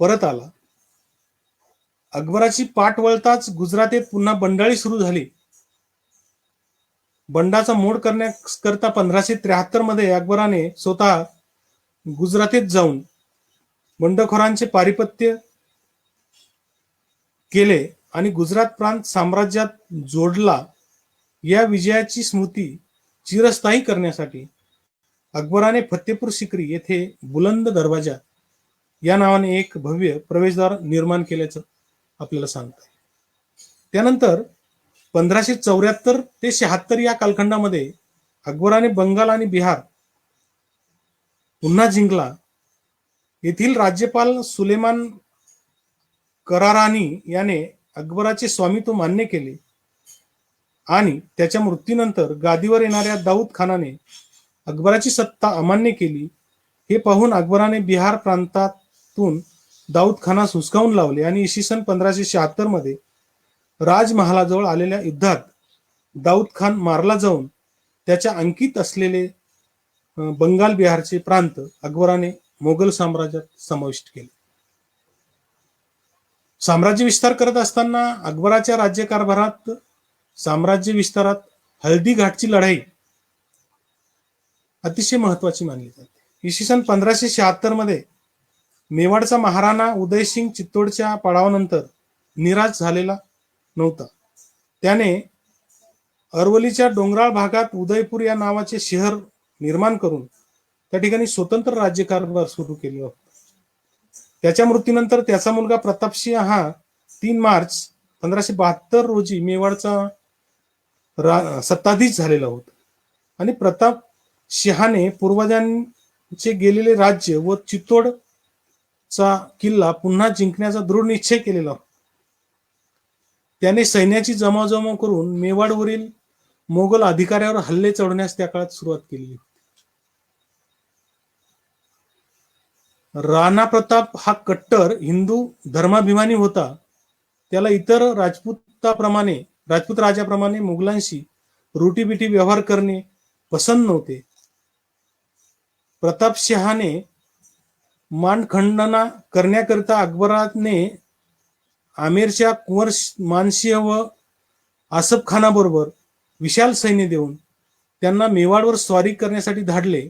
परत आला. अकबराची पाठ वळताच गुजरातेत पुन्हा बंडाळी सुरू झाली. बंडाचा मोड करण्याकरता 1573 मध्ये अकबराने स्वतः गुजरातेत जाऊन बंडखोरांचे पारिपत्य केले आणि गुजरात प्रांत साम्राज्यात जोडला. या विजयाची स्मृती चिरस्थायी करण्यासाठी अकबराने फतेपूर सिक्री येथे बुलंद दरवाजा या नावाने एक भव्य प्रवेशद्वार निर्माण केल्याचं आपल्याला सांगतात. त्यानंतर 1574 ते 76 या कालखंडामध्ये अकबराने बंगाल आणि बिहार पुन्हा जिंकला. येथील राज्यपाल सुलेमान करारानी याने अकबराचे स्वामित्व मान्य केले आणि त्याच्या मृत्यूनंतर गादीवर येणाऱ्या दाऊद खानाने अकबराची सत्ता अमान्य केली. हे पाहून अकबराने बिहार प्रांतातून दाऊद खानास हुसकावून लावले आणि इसवी सन 1576 मध्ये राजमहालाजवळ आलेल्या युद्धात दाऊद खान मारला जाऊन त्याच्या अंकित असलेले बंगाल बिहारचे प्रांत अकबराने मोगल साम्राज्यात समाविष्ट केले. साम्राज्य विस्तार करत असताना अकबराच्या राज्यकारभारात साम्राज्य विस्तारात हल्दी घाटची लढाई अतिशय महत्वाची मानली जाते. इसवी सन 1576 मध्ये मेवाडचा महाराणा उदयसिंग चित्तोडच्या पडावानंतर निराश झालेला नव्हता. त्याने अरवलीच्या डोंगराळ भागात उदयपूर या नावाचे शहर निर्माण करून त्या ठिकाणी स्वतंत्र राज्यकारभार सुरू केला होता. त्याच्या मृत्यूनंतर त्याचा मुलगा प्रतापसिंह हा 3 मार्च 1572 रोजी मेवाडचा सत्ताधीश झालेला होता आणि प्रताप सिंहाने पूर्वजांचे गेलेले राज्य व चित्तोडचा किल्ला पुन्हा जिंकण्याचा दृढ निश्चय केलेला होता. त्याने सैन्याची जमावजमाव करून मेवाडवरील मोगल अधिकाऱ्यावर हल्ले चढवण्यास त्या काळात सुरुवात केली. राणा प्रताप हा कट्टर हिंदू धर्माभिमानी होता. त्याला इतर राजपूत राजाप्रमाणे मुघलांशी रोटीबिटी व्यवहार करणे पसंत नव्हते. प्रतापसिंहाने मानखंडना करण्याकरिता अकबराने आमेरच्या कुंवर मानसिंह व आसफ खानाबरोबर विशाल सैन्य देऊन त्यांना मेवाडवर स्वारी करण्यासाठी धाडले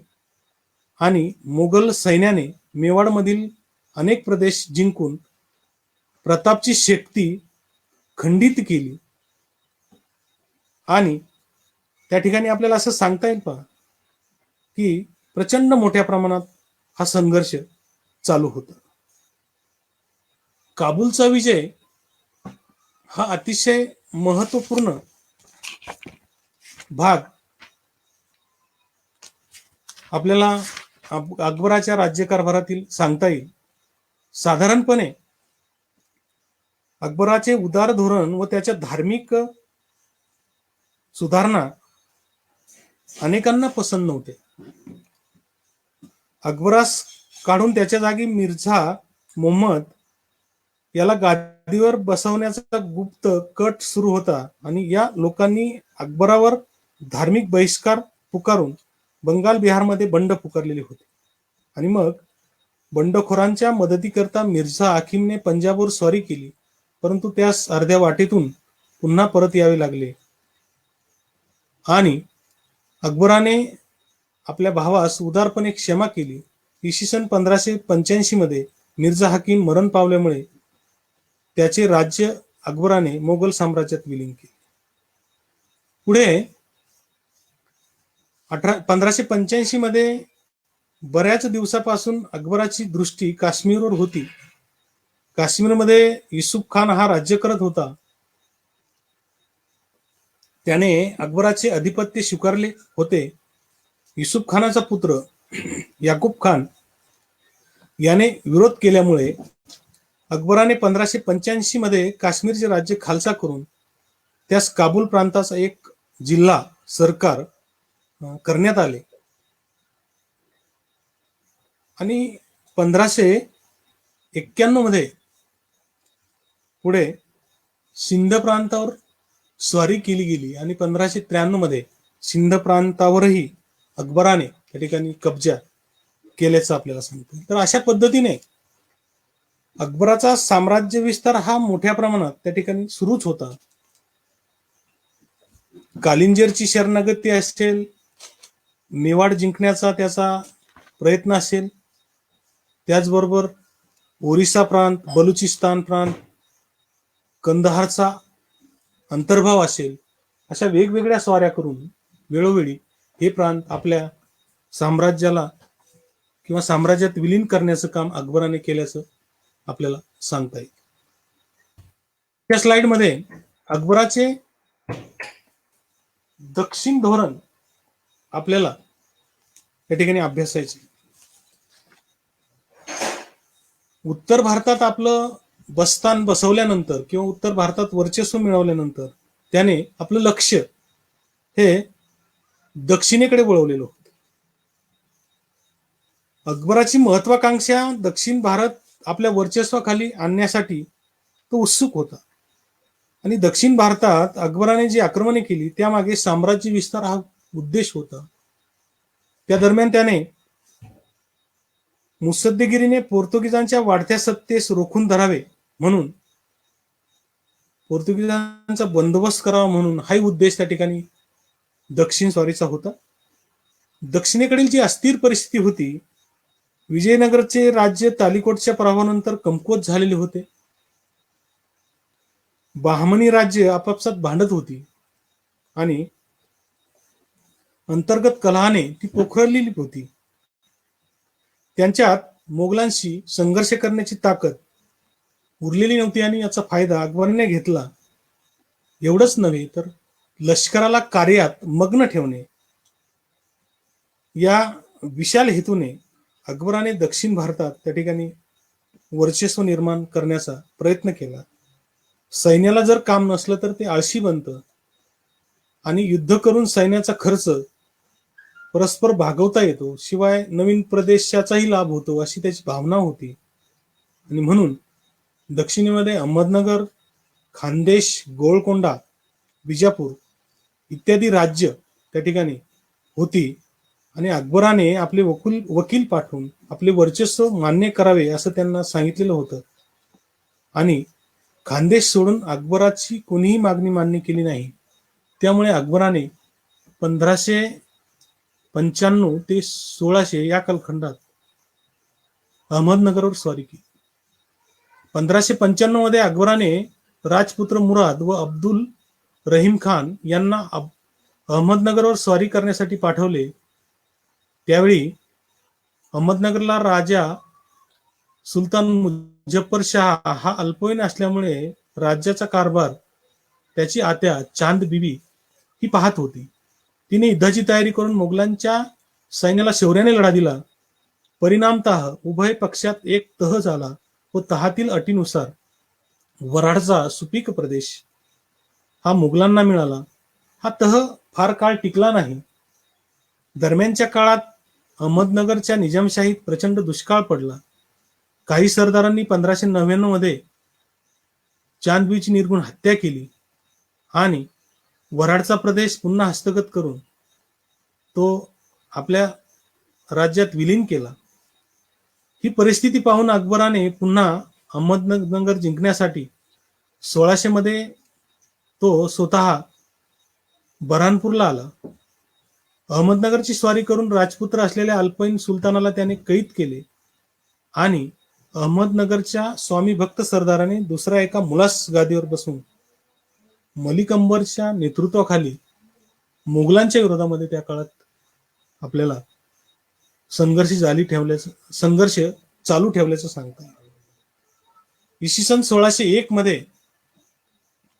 आणि मोगल सैन्याने मेवाडमधील अनेक प्रदेश जिंकून प्रतापची शक्ती खंडित केली. आणि त्या ठिकाणी आपल्याला असं सांगता येईल पहा की प्रचंड मोठ्या प्रमाणात हा संघर्ष चालू होता. काबूलचा विजय हा अतिशय महत्वपूर्ण भाग आपल्याला अकबराच्या राज्यकारभारातील सांगता येईल. साधारणपणे अकबराचे उदार धोरण व त्याच्या धार्मिक सुधारणा अनेकांना पसंत नव्हते. अकबरास काढून त्याच्या जागी मिर्झा मोहम्मद याला गादीवर बसवण्याचा गुप्त कट सुरू होता आणि या लोकांनी अकबरावर धार्मिक बहिष्कार पुकारून बंगाल बिहारमध्ये बंड पुकारलेले होते. आणि मग बंडखोरांच्या मदतीकरता मिर्झा हाकिमने पंजाबवर स्वारी केली, परंतु त्यास अर्ध्या वाटेतून पुन्हा परत यावे लागले आणि अकबराने आपल्या भावास उदारपणे क्षमा केली. इसवी सन 1585 मध्ये मिर्झा हाकिम मरण पावल्यामुळे त्याचे राज्य अकबराने मोगल साम्राज्यात विलीन केले. पुढे 1585 मध्ये बऱ्याच दिवसापासून अकबराची दृष्टी काश्मीरवर होती. काश्मीरमध्ये युसुफ खान हा राज्य करत होता. त्याने अकबराचे अधिपत्य स्वीकारले होते. युसुफ खानाचा पुत्र याकूब खान याने विरोध केल्यामुळे अकबराने 1585 मध्ये काश्मीरचे राज्य खालसा करून त्यास काबूल प्रांताचा एक जिल्हा सरकार करण्यात आले आणि 1591 मध्ये पुढे सिंध प्रांतावर स्वारी केली गेली आणि 1593 मध्ये सिंध प्रांतावरही अकबराने त्या ठिकाणी कब्जा केल्याचं आपल्याला सांगतो. तर अशा पद्धतीने अकबराचा साम्राज्य विस्तार हा मोठ्या प्रमाणात त्या ठिकाणी सुरूच होता. कालिंजरची शरणागती असेल, मेवाड जिंकण्याचा त्याचा प्रयत्न असेल, त्याचबरोबर ओरिसा प्रांत, बलुचिस्तान प्रांत, कंदहारचा अंतर्भाव असेल, अशा वेगवेगळ्या स्वाऱ्या करून वेळोवेळी हे प्रांत आपल्या साम्राज्याला किंवा साम्राज्यात विलीन करण्याचं काम अकबराने केल्याचं आपल्याला सांगता येईल. या स्लाइडमध्ये अकबराचे दक्षिण धोरण आपल्याला या ठिकाणी अभ्यासायचे. उत्तर भारतात आपलं बस्तान बसवल्यानंतर किंवा उत्तर भारतात वर्चस्व मिळवल्यानंतर त्याने आपलं लक्ष हे दक्षिणेकडे वळवलेलं होतं. अकबराची महत्वाकांक्षा दक्षिण भारत आपल्या वर्चस्वाखाली आणण्यासाठी तो उत्सुक होता आणि दक्षिण भारतात अकबराने जी आक्रमणे केली त्यामागे साम्राज्य विस्तार हा उद्देश होता. त्या दरम्यान त्याने मुत्सद्देगिरीने पोर्तुगीजांच्या वाढत्या सत्तेस रोखून धरावे म्हणून पोर्तुगीजांचा बंदोबस्त करावा म्हणून हाही उद्देश त्या ठिकाणी दक्षिण स्वारीचा होता. दक्षिणेकडील जी अस्थिर परिस्थिती होती, विजयनगरचे राज्य तालिकोटच्या प्रभावानंतर कमकुवत झालेले होते. बहामनी राज्य आपापसात भांडत होती आणि अंतर्गत कलहाने ती पोखरलेली होती. त्यांच्यात मोगलांशी संघर्ष करण्याची ताकद उरलेली नव्हती आणि याचा फायदा अकबराने घेतला. एवढंच नव्हे तर लष्कराला कार्यात मग्न ठेवणे या विशाल हेतूने अकबराने दक्षिण भारतात त्या ठिकाणी वर्चस्व निर्माण करण्याचा प्रयत्न केला. सैन्याला जर काम नसलं तर ते आळशी बनतं आणि युद्ध करून सैन्याचा खर्च परस्पर भागवता येतो, शिवाय नवीन प्रदेशाचाही लाभ होतो अशी त्याची भावना होती. आणि म्हणून दक्षिणेमध्ये अहमदनगर, खानदेश, गोळकोंडा, विजापूर इत्यादी राज्य त्या ठिकाणी होती आणि अकबराने आपले वकील पाठवून आपले वर्चस्व मान्य करावे असं त्यांना सांगितलेलं होतं आणि खानदेश सोडून अकबराची कोणीही मागणी मान्य केली नाही. त्यामुळे अकबराने 1595 ते 1600 या कालखंडात अहमदनगरवर स्वारी केली. 1595 मध्ये अकबराने राजपुत्र मुराद व अब्दुल रहीम खान यांना अहमदनगरवर स्वारी करण्यासाठी पाठवले. त्यावेळी अहमदनगरला राजा सुलतान मुझफ्फर शाह हा अल्पवयीन असल्यामुळे राज्याचा कारभार त्याची आत्या चांद बीबी ही पाहत होती. तिने युद्धाची तयारी करून मोगलांच्या सैन्याला शौर्याने लढा दिला. परिणामतः उभय पक्षात एक तह झाला व तहातील अटीनुसार वऱ्हाडचा सुपीक प्रदेश हा मुघलांना मिळाला. हा तह फार काळ टिकला नाही. दरम्यानच्या काळात अहमदनगरच्या निजामशाहीत प्रचंड दुष्काळ पडला. काही सरदारांनी 1599 मध्ये चांदबीची निर्घुण हत्या केली आणि वऱ्हाडचा प्रदेश पुन्हा हस्तगत करून तो आपल्या राज्यात विलीन केला. ही परिस्थिती पाहून अकबराने पुन्हा अहमदनगर जिंकण्यासाठी 1600 मध्ये तो स्वतः बऱ्हाणपूरला आला. अहमदनगरची स्वारी करून राजपुत्र असलेल्या अल्पवयीन सुलतानाला त्याने कैद केले आणि अहमदनगरच्या स्वामी भक्त सरदाराने दुसऱ्या एका मुलास गादीवर बसून मलिक अंबरच्या नेतृत्वाखाली मुघलांच्या विरोधामध्ये त्या काळात आपल्याला संघर्ष चालू ठेवल्याचं सांगता येईल. इसवी सन 1601 मध्ये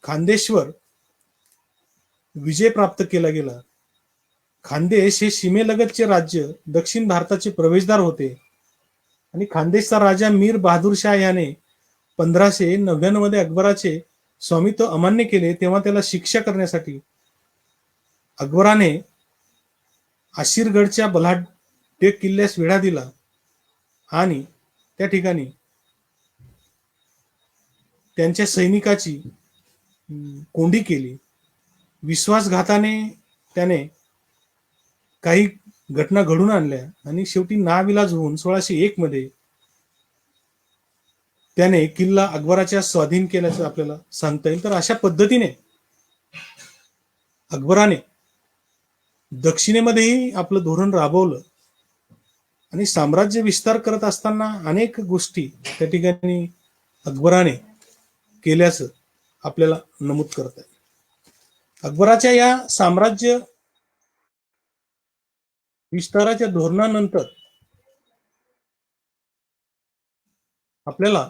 खानदेशवर विजय प्राप्त केला गेला. खानदेश हे सीमेलगतचे राज्य दक्षिण भारताचे प्रवेशद्वार होते आणि खानदेशचा राजा मीर बहादूर शाह याने 1599 मध्ये अकबराचे स्वामित्व अमान्य केले. तेव्हा त्याला शिक्षा करण्यासाठी अकबराने आशीरगडच्या बल्हाटे किल्ल्यास वेढा दिला आणि त्या ठिकाणी त्यांच्या सैनिकाची कोंडी केली. विश्वासघाताने त्याने काही घटना घडून आणल्या आणि शेवटी नाविलाज होऊन 1601 मध्ये त्याने किल्ला अकबराच्या स्वाधीन केल्याचं आपल्याला सांगता येईल. तर अशा पद्धतीने अकबराने दक्षिणेमध्येही आपलं धोरण राबवलं आणि साम्राज्य विस्तार करत असताना अनेक गोष्टी त्या ठिकाणी अकबराने केल्याचं आपल्याला नमूद करता येईल. अकबराच्या या साम्राज्य विस्ताराच्या धोरणानंतर आपल्याला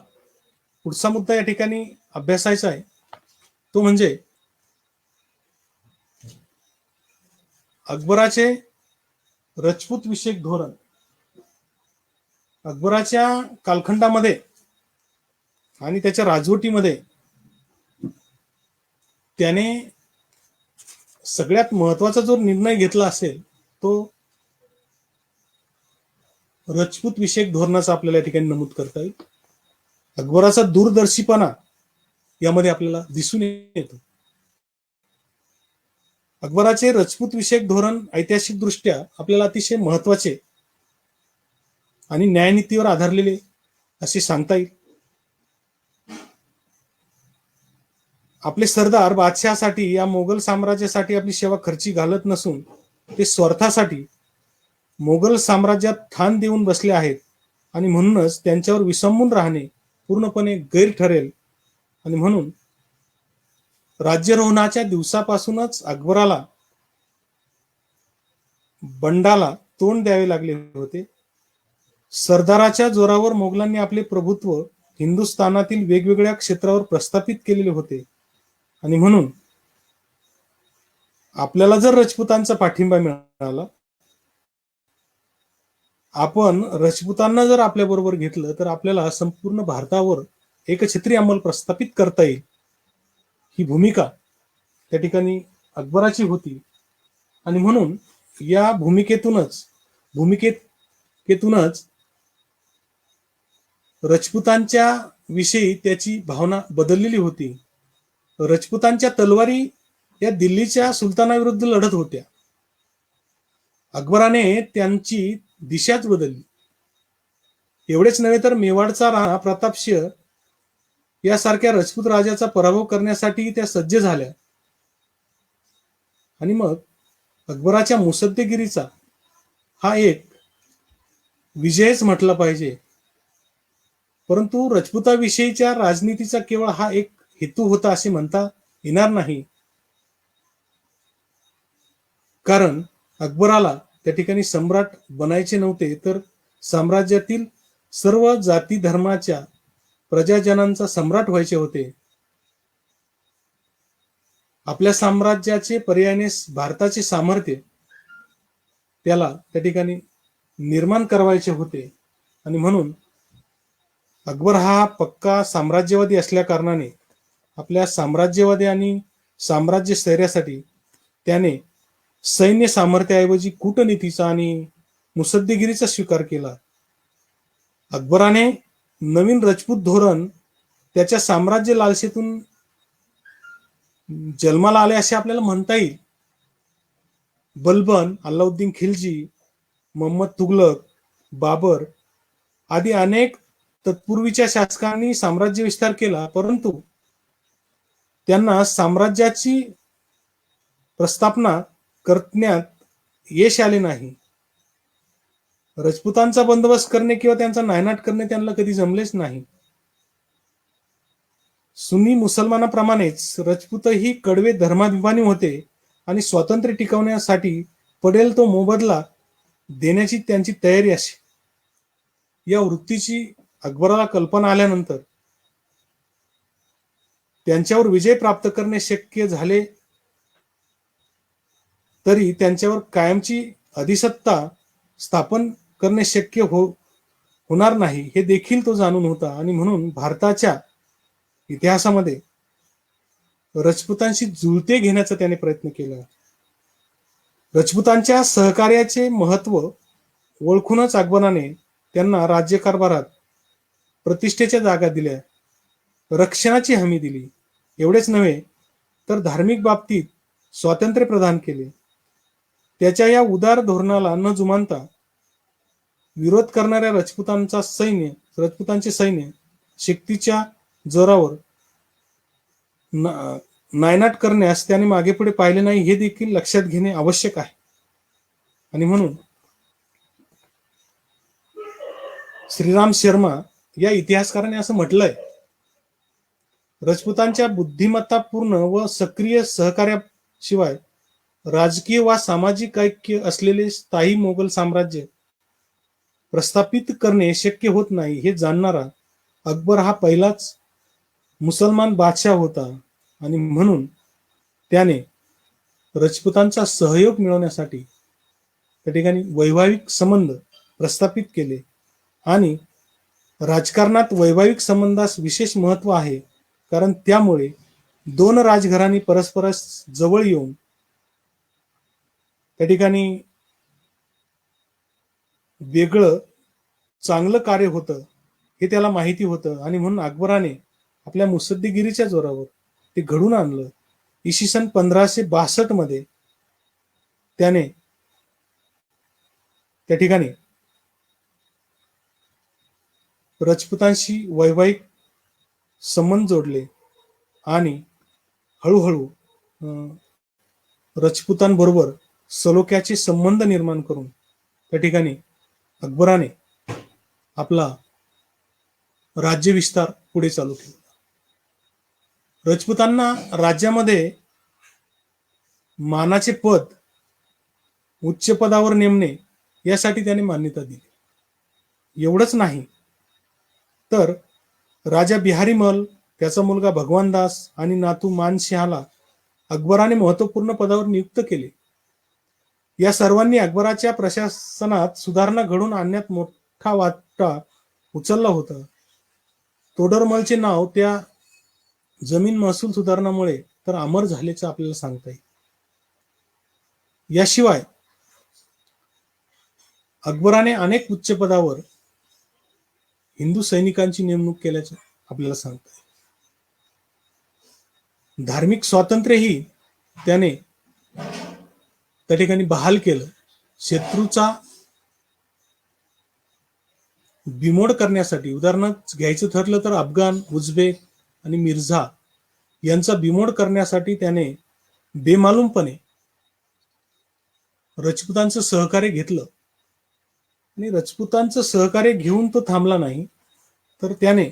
पुढचा मुद्दा या ठिकाणी अभ्यासायचा आहे, तो म्हणजे अकबराचे राजपूत विषयक धोरण. अकबराच्या कालखंडामध्ये आणि त्याच्या राजवटीमध्ये त्याने सगळ्यात महत्वाचा जो निर्णय घेतला असेल तो राजपूत विषयक धोरणाचा आपल्याला या ठिकाणी नमूद करता येईल. अकबराचा दूरदर्शीपणा यामध्ये आपल्याला दिसून येतो. अकबराचे राजपूत विषयक धोरण ऐतिहासिक दृष्ट्या आपल्याला अतिशय महत्वाचे आणि न्यायनीतीवर आधारलेले असे सांगता येईल. आपले सरदार बादशहासाठी या मोगल साम्राज्यासाठी आपली सेवा खर्ची घालत नसून ते स्वार्थासाठी मोगल साम्राज्यात ठाण देऊन बसले आहेत आणि म्हणूनच त्यांच्यावर विसंबून राहणे पूर्णपणे गैर ठरेल. आणि म्हणून राज्यारोहणाच्या दिवसापासूनच अकबराला बंडाला तोंड द्यावे लागले होते. सरदाराच्या जोरावर मोगलांनी आपले प्रभुत्व हिंदुस्थानातील वेगवेगळ्या क्षेत्रावर प्रस्थापित केलेले होते आणि म्हणून आपल्याला जर राजपुतांचा पाठिंबा मिळाला, आपण राजपुतांना जर आपल्या बरोबर घेतलं तर आपल्याला संपूर्ण भारतावर एकछत्री अंमल प्रस्थापित करता येईल. ही भूमिका त्या ठिकाणी अकबराची होती आणि म्हणून या भूमिकेतूनच राजपुतांच्या विषयी त्याची भावना बदललेली होती. राजपुतांच्या तलवारी या दिल्लीच्या सुलतानाविरुद्ध लढत होत्या. अकबराने त्यांची दिशाच बदलली. एवढेच नव्हे तर मेवाडचा राणा प्रतापसिंह यासारख्या राजपूत राजाचा पराभव करण्यासाठी त्या सज्ज झाल्या. आणि मग अकबराच्या मुसद्देगिरीचा हा एक विजयच म्हटला पाहिजे. परंतु राजपुताविषयीच्या राजनीतीचा केवळ हा एक हेतू होता असे म्हणता येणार नाही. कारण अकबराला त्या ठिकाणी सम्राट बनायचे नव्हते, तर साम्राज्यातील सर्व जाती धर्माच्या प्रजाजनांचा सम्राट व्हायचे होते. आपल्या साम्राज्याचे पर्यायाने भारताचे सामर्थ्य त्याला त्या ठिकाणी निर्माण करवायचे होते. आणि म्हणून अकबर हा पक्का साम्राज्यवादी असल्या कारणाने आपल्या साम्राज्यवादी आणि साम्राज्य स्थैर्यासाठी त्याने सैन्य सामर्थ्याऐवजी कूटनीतीचा आणि मुसद्देगिरीचा स्वीकार केला. अकबराने नवीन राजपूत धोरण त्याच्या साम्राज्य लालसेतून जन्माला आले असे आपल्याला म्हणता येईल. बलबन, अल्लाउद्दीन खिलजी, मोहम्मद तुगलक, बाबर आदी अनेक तत्पूर्वीच्या शासकांनी साम्राज्य विस्तार केला, परंतु त्यांना साम्राज्याची प्रस्थापना करण्यात यश आले नाही. राजपुतांचा बंदोबस्त करणे किंवा त्यांचा नायनाट करणे त्यांना कधी जमलेच नाही. सुन्नी मुसलमानाप्रमाणेच राजपूतही कडवे धर्माभिमानी होते आणि स्वातंत्र्य टिकवण्यासाठी पडेल तो मोबदला देण्याची त्यांची तयारी असे. या वृत्तीची अकबराला कल्पना आल्यानंतर त्यांच्यावर विजय प्राप्त करणे शक्य झाले, तरी त्यांच्यावर कायमची अधिसत्ता स्थापन करणे शक्य होणार नाही हे देखील तो जाणून होता. आणि म्हणून भारताच्या इतिहासामध्ये राजपुतांशी जुळते घेण्याचा त्याने प्रयत्न केला. राजपुतांच्या सहकार्याचे महत्व ओळखूनच अकबराने त्यांना राज्यकारभारात प्रतिष्ठेच्या जागा दिल्या, रक्षणाची हमी दिली. एवढेच नव्हे तर धार्मिक बाबतीत स्वातंत्र्य प्रदान केले. त्याच्या या उदार धोरणाला न जुमानता विरोध करणाऱ्या राजपुतांचे सैन्य शक्तीच्या जोरावर नायनाट करण्यास त्याने मागे पुढे पाहिले नाही हे देखील लक्षात घेणे आवश्यक आहे. आणि म्हणून श्रीराम शर्मा या इतिहासकाराने असं म्हटलंय, राजपुतांच्या बुद्धिमत्तापूर्ण व सक्रिय सहकार्याशिवाय राजकीय वा सामाजिक ऐक्य असलेले स्थायी मोगल साम्राज्य प्रस्थापित करणे शक्य होत नाही हे जाणणारा अकबर हा पहिलाच मुसलमान बादशाह होता. आणि म्हणून त्याने राजपुतांचा सहयोग मिळवण्यासाठी त्या ठिकाणी वैवाहिक संबंध प्रस्थापित केले. आणि राजकारणात वैवाहिक संबंधास विशेष महत्व आहे, कारण त्यामुळे दोन राजघराणी परस्परास जवळ येऊन त्या ठिकाणी वेगळं चांगलं कार्य होतं हे त्याला माहिती होतं. आणि म्हणून अकबराने आपल्या मुसद्देगिरीच्या जोरावर ते घडून आणलं. इसवी सन 1562 मध्ये त्याने त्या ठिकाणी राजपुतांशी वैवाहिक संबंध जोडले आणि हळूहळू राजपुतांबरोबर सलोख्याचे संबंध निर्माण करून त्या ठिकाणी अकबराने आपला राज्य विस्तार पुढे चालू केला. राजपुतांना राज्यामध्ये मानाचे पद उच्च पदावर नेमणे यासाठी त्याने मान्यता दिली. एवढंच नाही तर राजा बिहारी मल, त्याचा मुलगा भगवान दास आणि नातू मानसिंहाला अकबराने महत्वपूर्ण पदावर नियुक्त केले. या सर्वांनी अकबराच्या प्रशासनात सुधारणा घडवून आणण्यात मोठा वाटा उचलला होता. तोडरमलचे नाव त्या जमीन महसूल सुधारणामुळे तर अमर झाल्याचे आपल्याला सांगता येईल. याशिवाय अकबराने अनेक उच्च पदावर हिंदू सैनिकांची नेमणूक केल्याचे आपल्याला सांगता येईल. धार्मिक स्वातंत्र्यही त्याने त्या ठिकाणी बहाल केलं. शत्रूचा बिमोड करण्यासाठी उदाहरण घ्यायचं ठरलं तर अफगाण, उझबेक आणि मिर्झा यांचा बिमोड करण्यासाठी त्याने बेमालूमपणे रजपुतांचं सहकार्य घेतलं आणि रजपुतांचं सहकार्य घेऊन तो थांबला नाही, तर त्याने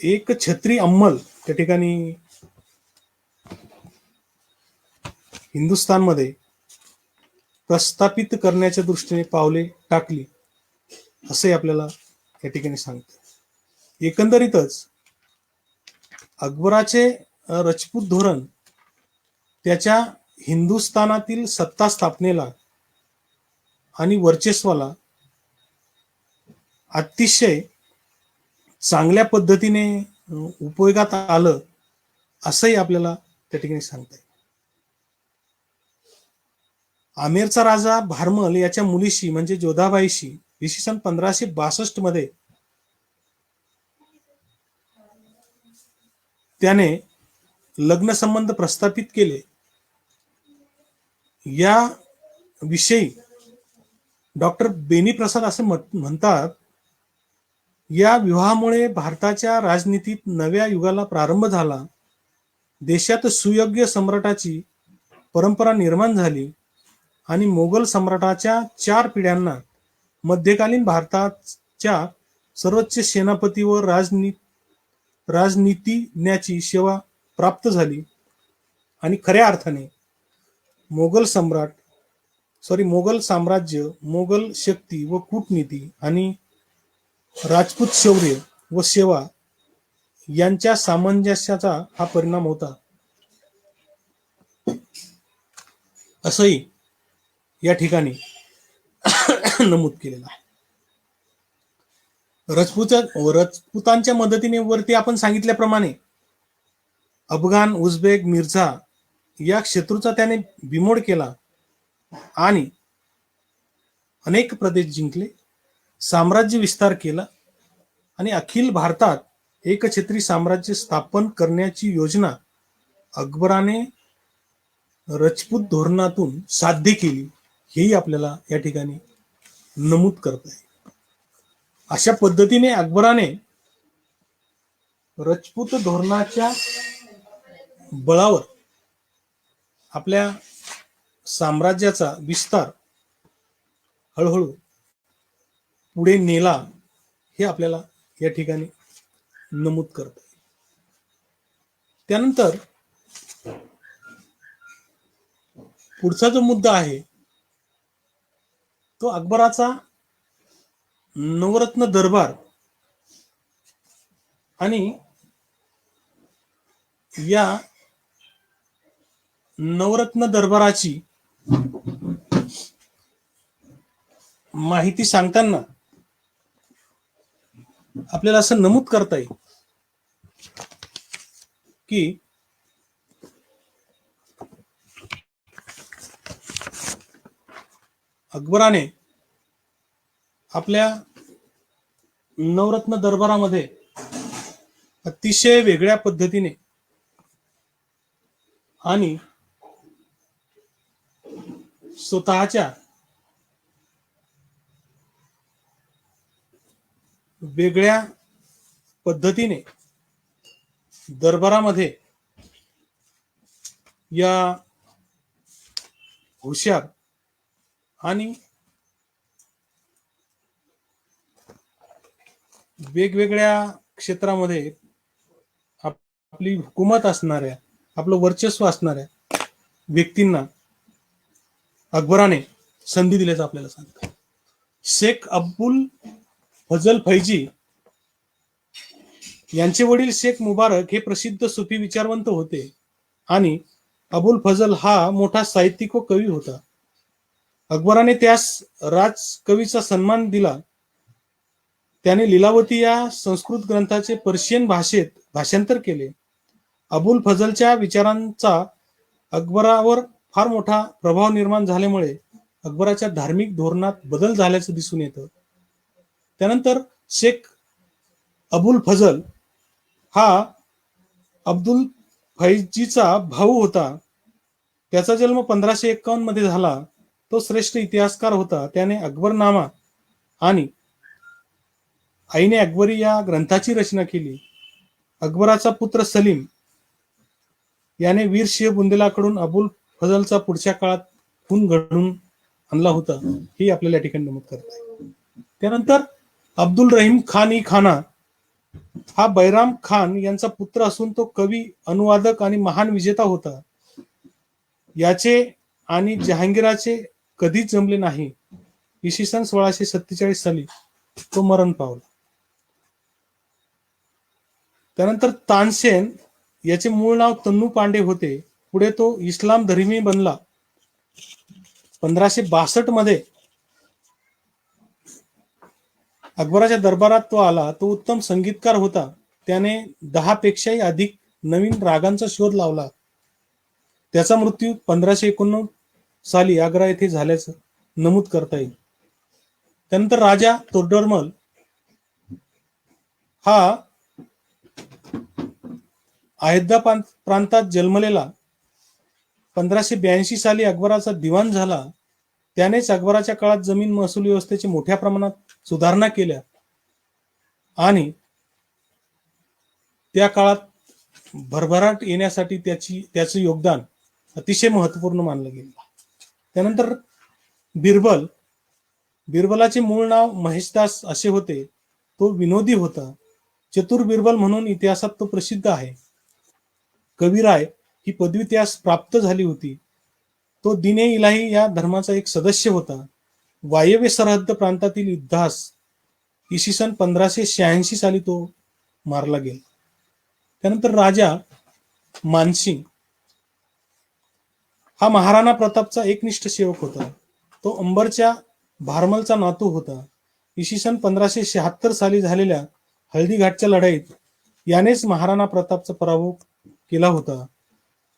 एक छत्री अंमल त्या ठिकाणी हिंदुस्थानमध्ये प्रस्थापित करण्याच्या दृष्टीने पावले टाकली, असे आपल्याला या ठिकाणी सांगते. एकंदरीतच अकबराचे राजपूत धोरण त्याच्या हिंदुस्थानातील सत्ता स्थापनेला आणि वर्चस्वाला अतिशय चांगल्या पद्धतीने उपयोगात आलं, असंही आपल्याला त्या ठिकाणी सांगता येईल. आमेरचा राजा भारमल याच्या मुलीशी म्हणजे जोधाबाईशी इसवी सन 1562 मध्ये त्याने लग्न संबंध प्रस्थापित केले. या विषयी डॉक्टर बेनी प्रसाद असे म्हणतात, या विवाहामुळे भारताच्या राजनीतीत नव्या युगाला प्रारंभ झाला. देशात सुयोग्य सम्राटाची परंपरा निर्माण झाली आणि मोगल सम्राटाच्या 4 पिढ्यांना मध्यकालीन भारताच्या सर्वोच्च सेनापती व राजनीतिज्ञाची सेवा प्राप्त झाली. आणि खऱ्या अर्थाने मोगल साम्राज्य, मोगल शक्ती व कूटनीती आणि राजपूत शौर्य व सेवा यांच्या सामंजस्याचा हा परिणाम होता, असंही या ठिकाणी नमूद केलेलं आहे. राजपुतांच्या मदतीने वरती आपण सांगितल्याप्रमाणे अफगाण, उझबेक, मिर्झा या शत्रूचा त्याने बिमोड केला आणि अनेक प्रदेश जिंकले, साम्राज्य विस्तार केला आणि अखिल भारतात एकछत्री साम्राज्य स्थापन करण्याची योजना अकबराने राजपूत धोरणातून साध्य केली, हेही आपल्याला या ठिकाणी नमूद करता येईल. अशा पद्धतीने अकबराने राजपूत धोरणाच्या बळावर आपल्या साम्राज्याचा विस्तार हळूहळू पुढे नेला, हे आपल्याला या ठिकाणी नमूद करता येईल. त्यानंतर पुढचा जो मुद्दा आहे तो अकबराचा नवरत्न दरबार आणि या नवरत्न दरबाराची माहिती सांगताना आपल्याला असं नमूद करता येईल की अकबराने आपल्या नवरत्न दरबारामध्ये अतिशय वेगळ्या पद्धतीने आणि स्वतःच्या वेगळ्या पद्धतीने दरबारामध्ये या हुशार आणि वेगवेगळ्या क्षेत्रामध्ये आपली हुकूमत असणाऱ्या, आपलं वर्चस्व असणाऱ्या व्यक्तींना अकबराने संधी दिल्याचं आपल्याला सांगतात. शेख अब्दुल फजल फैजी यांचे वडील शेख मुबारक हे प्रसिद्ध सुफी विचारवंत होते आणि अबुल फजल हा मोठा साहित्यिक व कवी होता. अकबराने त्यास राजकवीचा सन्मान दिला. त्याने लीलावती या संस्कृत ग्रंथाचे पर्शियन भाषेत भाषांतर केले. अबुल फजलच्या विचारांचा अकबरावर फार मोठा प्रभाव निर्माण झाल्यामुळे अकबराच्या धार्मिक धोरणात बदल झाल्याचं दिसून येतं. त्यानंतर शेख अबुल फजल हा अब्दुल फैजीचा भाऊ होता. त्याचा जन्म 1551 मध्ये झाला. तो श्रेष्ठ इतिहासकार होता. त्याने अकबरनामा आणि आईने अकबरी या ग्रंथाची रचना केली. अकबराचा पुत्र सलीम याने वीर सिंह बुंदेलाकडून अबुल फजलचा पुढच्या काळात खून घडून आणला होता, हे आपल्याला या ठिकाणी नमूद करता येईल. त्यानंतर अब्दुल रहीम खान ई खाना हा बैराम खान यांचा पुत्र असून तो कवी, अनुवादक आणि महान विजेता होता. याचे आणि जहांगीराचे कधीच जमले नाही. इसवी सन 1647 साली तो मरण पावला. त्यानंतर तानसेन याचे मूळ नाव तन्नू पांडे होते. पुढे तो इस्लाम धर्मी बनला. 1562 मध्ये अकबराच्या दरबारात तो आला. तो उत्तम संगीतकार होता. त्याने 10 पेक्षाही अधिक नवीन रागांचा शोध लावला. त्याचा मृत्यू 1589 साली आग्रा येथे झाल्याचं नमूद करता येईल. त्यानंतर राजा तोडरमल हा अयोध्या प्रांतात जन्मलेला. 1582 साली अकबराचा दिवाण झाला. त्यानेच अकबराच्या काळात जमीन महसूल व्यवस्थेची मोठ्या प्रमाणात सुधारणा केल्या आणि त्या काळात भरभराट येण्यासाठी त्याचं योगदान अतिशय महत्वपूर्ण मानलं गेलं. त्यानंतर बिरबलाचे मूळ नाव महेशदास असे होते. तो विनोदी होता. चतुर बिरबल म्हणून इतिहासात तो प्रसिद्ध आहे. कविराय ही पदवी त्यास प्राप्त झाली होती. तो दिने इलाही या धर्माचा एक सदस्य होता. वायव्य सरहद्द प्रांतातील युद्धास इसवी सन 1586 साली तो मारला गेला. त्यानंतर राजा मानसिंग हा महाराणा प्रतापचा एकनिष्ठ सेवक होता. तो अंबरच्या भारमलचा नातू होता. इसवी सन 1576 साली झालेल्या हळदीघाटच्या लढाईत यानेच महाराणा प्रतापचा पराभव केला होता.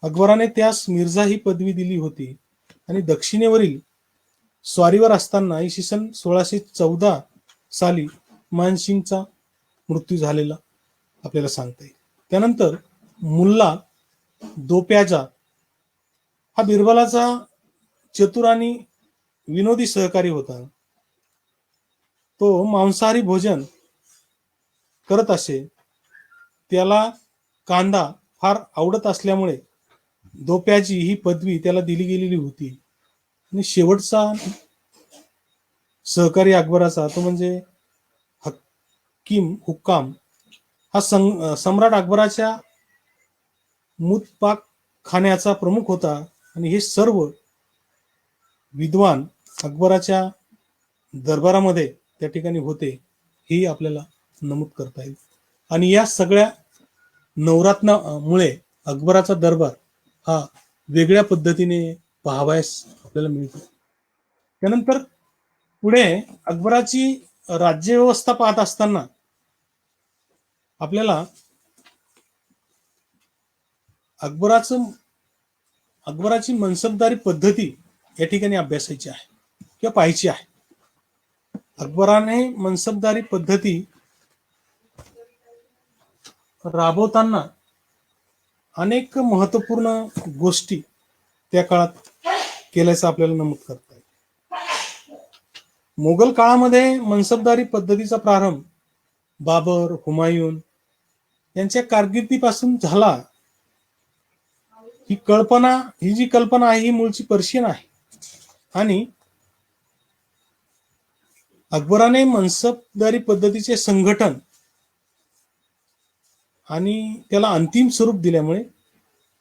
अकबराने त्यास मिर्झा ही पदवी दिली होती आणि दक्षिणेवरील स्वारीवर असताना इसवी सन 1614 साली मानसिंगचा मृत्यू झालेला आपल्याला सांगता येईल. त्यानंतर मुल्ला दोप्याजा हा बिरबलाचा चतुर आणि विनोदी सहकारी होता. तो मांसाहारी भोजन करत असे. त्याला कांदा फार आवडत असल्यामुळे दोप्याजी ही पदवी त्याला दिली गेलेली होती. आणि शेवटचा सहकारी अकबराचा तो म्हणजे हुक्काम हा सम्राट अकबराच्या मुतपाक खाण्याचा प्रमुख होता आणि हे सर्व विद्वान अकबराच्या दरबारामध्ये त्या ठिकाणी होते, हे आपल्याला नमूद करता येईल. आणि या सगळ्या नवरत्नामुळे अकबराचा दरबार हा वेगळ्या पद्धतीने पाहावयास आपल्याला मिळतो. त्यानंतर पुढे अकबराची राज्यव्यवस्था पाहत असताना आपल्याला अकबराची मनसबदारी पद्धती या ठिकाणी अभ्यासायची आहे किंवा पाहायची आहे. अकबराने मनसबदारी पद्धती राबवताना अनेक महत्वपूर्ण गोष्टी त्या काळात केल्याचं आपल्याला नमूद करता येईल. मोगल काळामध्ये मनसबदारी पद्धतीचा प्रारंभ बाबर, हुमायून यांच्या कारकिर्दीपासून झाला. ही जी कल्पना आहे ही मूळची पर्शियन आहे आणि अकबराने मनसबदारी पद्धतीचे संघटन आणि त्याला अंतिम स्वरूप दिल्यामुळे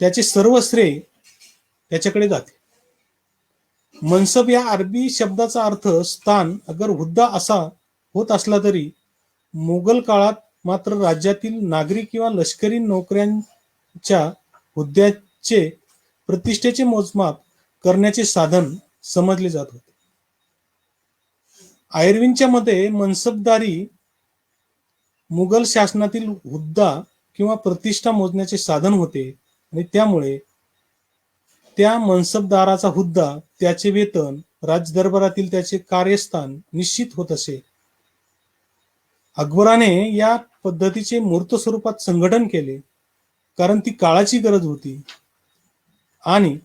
त्याचे सर्व श्रेय त्याच्याकडे जाते. मनसब या अरबी शब्दाचा अर्थ स्थान अगर हुद्दा असा होत असला तरी मोगल काळात मात्र राज्यातील नागरी किंवा लष्करी नोकऱ्यांच्या हुद्द्याचे प्रतिष्ठेचे मोजमाप करण्याचे साधन समजले जात होते. आयर्विनच्या मते मनसबदारी मुघल शासनातील हुद्दा किंवा प्रतिष्ठा मोजण्याचे साधन होते आणि त्यामुळे त्या मनसबदाराचा हुद्दा, त्याचे वेतन, राजदरबारातील त्याचे कार्यस्थान निश्चित होत असे. अकबराने या पद्धतीचे मूर्त स्वरूपात संघटन केले कारण ती काळाची गरज होती आणि